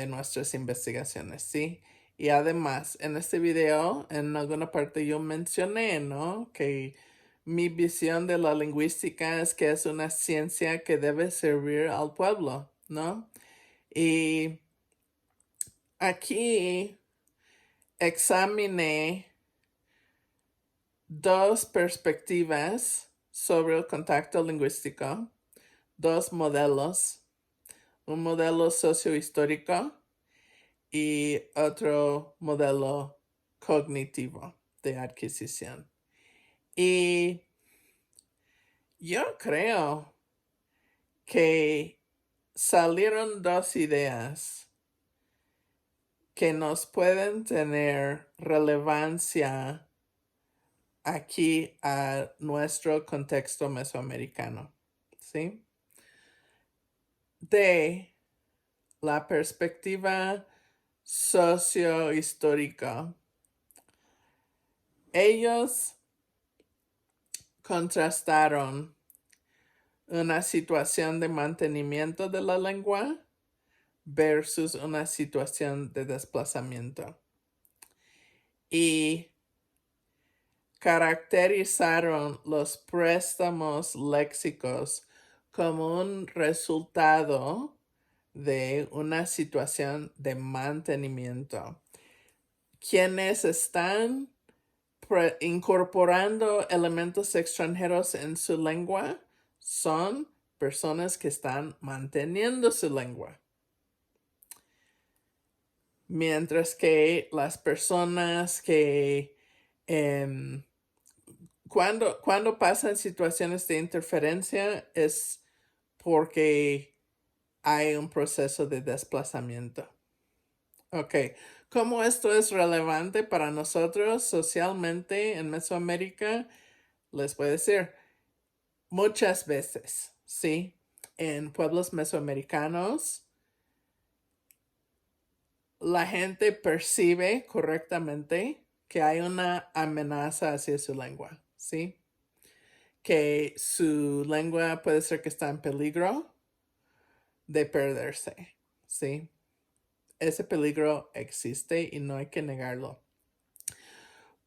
nuestras investigaciones? ¿Sí? Y además, en este video, en alguna parte yo mencioné, ¿no? Que mi visión de la lingüística es que es una ciencia que debe servir al pueblo, ¿no? Y aquí examiné dos perspectivas sobre el contacto lingüístico, dos modelos, un modelo sociohistórico y otro modelo cognitivo de adquisición. Y yo creo que salieron dos ideas que nos pueden tener relevancia aquí a nuestro contexto mesoamericano, ¿sí? De la perspectiva sociohistórica, ellos contrastaron una situación de mantenimiento de la lengua versus una situación de desplazamiento. Y caracterizaron los préstamos léxicos como un resultado de una situación de mantenimiento. Quienes están incorporando elementos extranjeros en su lengua son personas que están manteniendo su lengua. Mientras que las personas que cuando pasan situaciones de interferencia es porque hay un proceso de desplazamiento. Ok, ¿cómo esto es relevante para nosotros socialmente en Mesoamérica? Les voy a decir, muchas veces, ¿sí? en pueblos mesoamericanos, la gente percibe correctamente que hay una amenaza hacia su lengua, ¿sí? Que su lengua puede ser que está en peligro de perderse, ¿sí? Ese peligro existe y no hay que negarlo.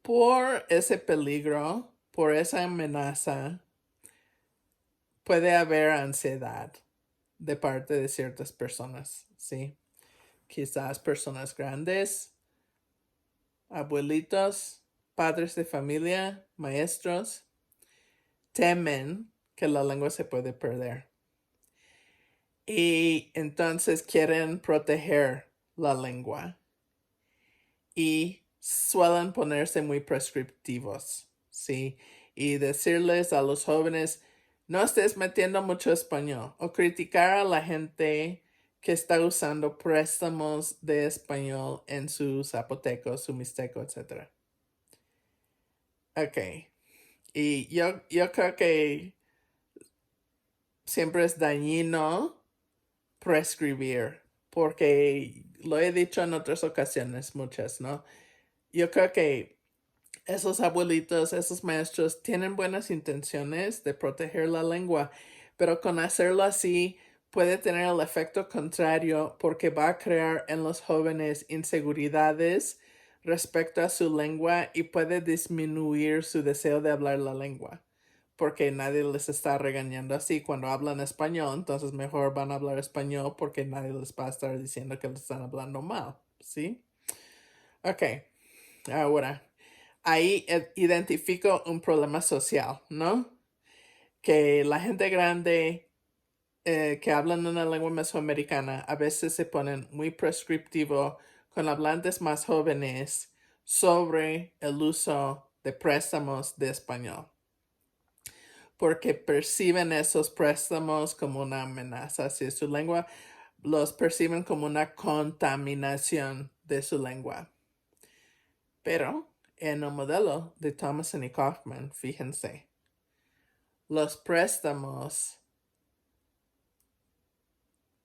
Por ese peligro, por esa amenaza, puede haber ansiedad de parte de ciertas personas, ¿sí? Quizás personas grandes, abuelitos, padres de familia, maestros, temen que la lengua se puede perder. Y entonces quieren proteger la lengua. Y suelen ponerse muy prescriptivos, ¿sí? Y decirles a los jóvenes, no estés metiendo mucho español, o criticar a la gente que está usando préstamos de español en su zapoteco, su mixteco, etc. Ok. Y yo creo que siempre es dañino prescribir, porque lo he dicho en otras ocasiones, muchas, ¿no? Yo creo que esos abuelitos, esos maestros tienen buenas intenciones de proteger la lengua, pero con hacerlo así puede tener el efecto contrario porque va a crear en los jóvenes inseguridades respecto a su lengua y puede disminuir su deseo de hablar la lengua, porque nadie les está regañando así cuando hablan español, entonces mejor van a hablar español porque nadie les va a estar diciendo que les están hablando mal, ¿sí? Ok, ahora ahí identifico un problema social, ¿no? Que la gente grande que hablan una lengua mesoamericana a veces se ponen muy prescriptivo con hablantes más jóvenes sobre el uso de préstamos de español, porque perciben esos préstamos como una amenaza hacia su lengua, los perciben como una contaminación de su lengua. Pero en el modelo de Thomason y Kaufman, fíjense, los préstamos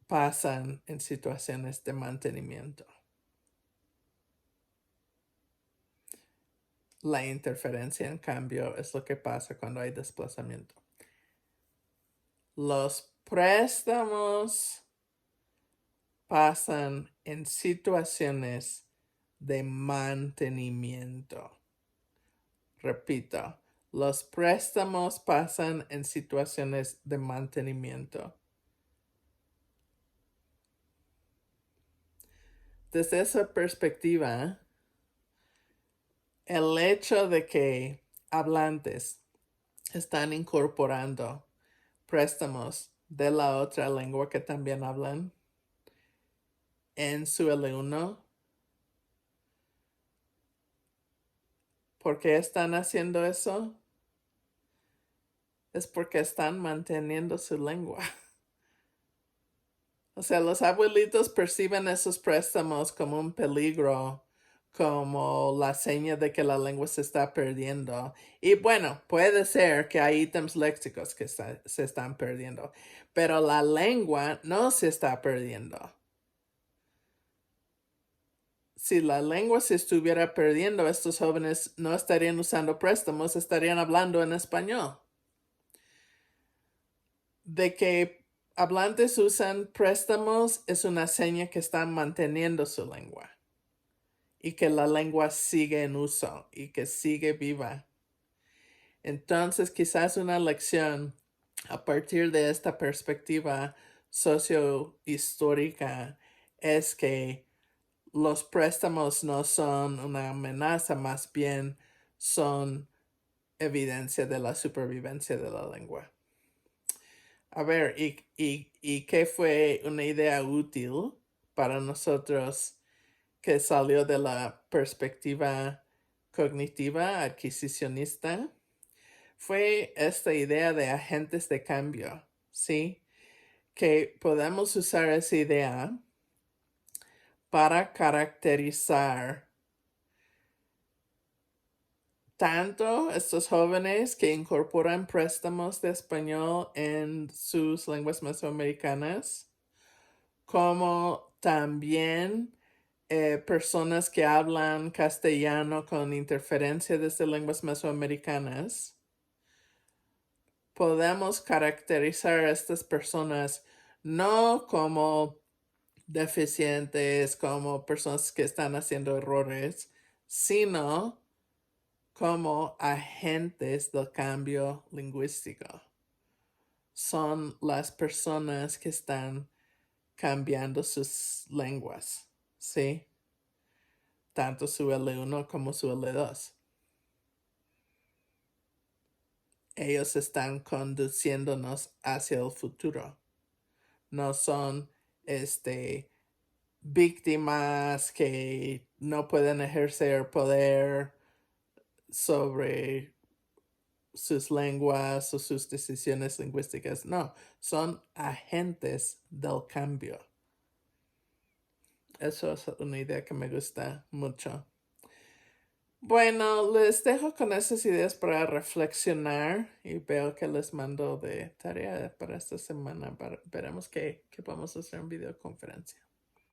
pasan en situaciones de mantenimiento. La interferencia, en cambio, es lo que pasa cuando hay desplazamiento. Los préstamos pasan en situaciones de mantenimiento. Repito, los préstamos pasan en situaciones de mantenimiento. Desde esa perspectiva, el hecho de que hablantes están incorporando préstamos de la otra lengua que también hablan en su L1, ¿por qué están haciendo eso? Es porque están manteniendo su lengua. O sea, los abuelitos perciben esos préstamos como un peligro, como la seña de que la lengua se está perdiendo. Y bueno, puede ser que hay ítems léxicos que se están perdiendo, pero la lengua no se está perdiendo. Si la lengua se estuviera perdiendo, estos jóvenes no estarían usando préstamos, estarían hablando en español. De que hablantes usan préstamos es una seña que están manteniendo su lengua y que la lengua sigue en uso y que sigue viva. Entonces, quizás una lección a partir de esta perspectiva sociohistórica es que los préstamos no son una amenaza, más bien son evidencia de la supervivencia de la lengua. A ver, ¿y qué fue una idea útil para nosotros que salió de la perspectiva cognitiva adquisicionista? Fue esta idea de agentes de cambio, ¿sí? Que podemos usar esa idea para caracterizar tanto estos jóvenes que incorporan préstamos de español en sus lenguas mesoamericanas, como también personas que hablan castellano con interferencia desde lenguas mesoamericanas, podemos caracterizar a estas personas no como deficientes, como personas que están haciendo errores, sino como agentes del cambio lingüístico. Son las personas que están cambiando sus lenguas, ¿sí? Tanto su L1 como su L2. Ellos están conduciéndonos hacia el futuro. No son víctimas que no pueden ejercer poder sobre sus lenguas o sus decisiones lingüísticas. No, son agentes del cambio. Eso es una idea que me gusta mucho. Bueno, les dejo con esas ideas para reflexionar y veo que les mando de tarea para esta semana. Veremos que podemos hacer en videoconferencia.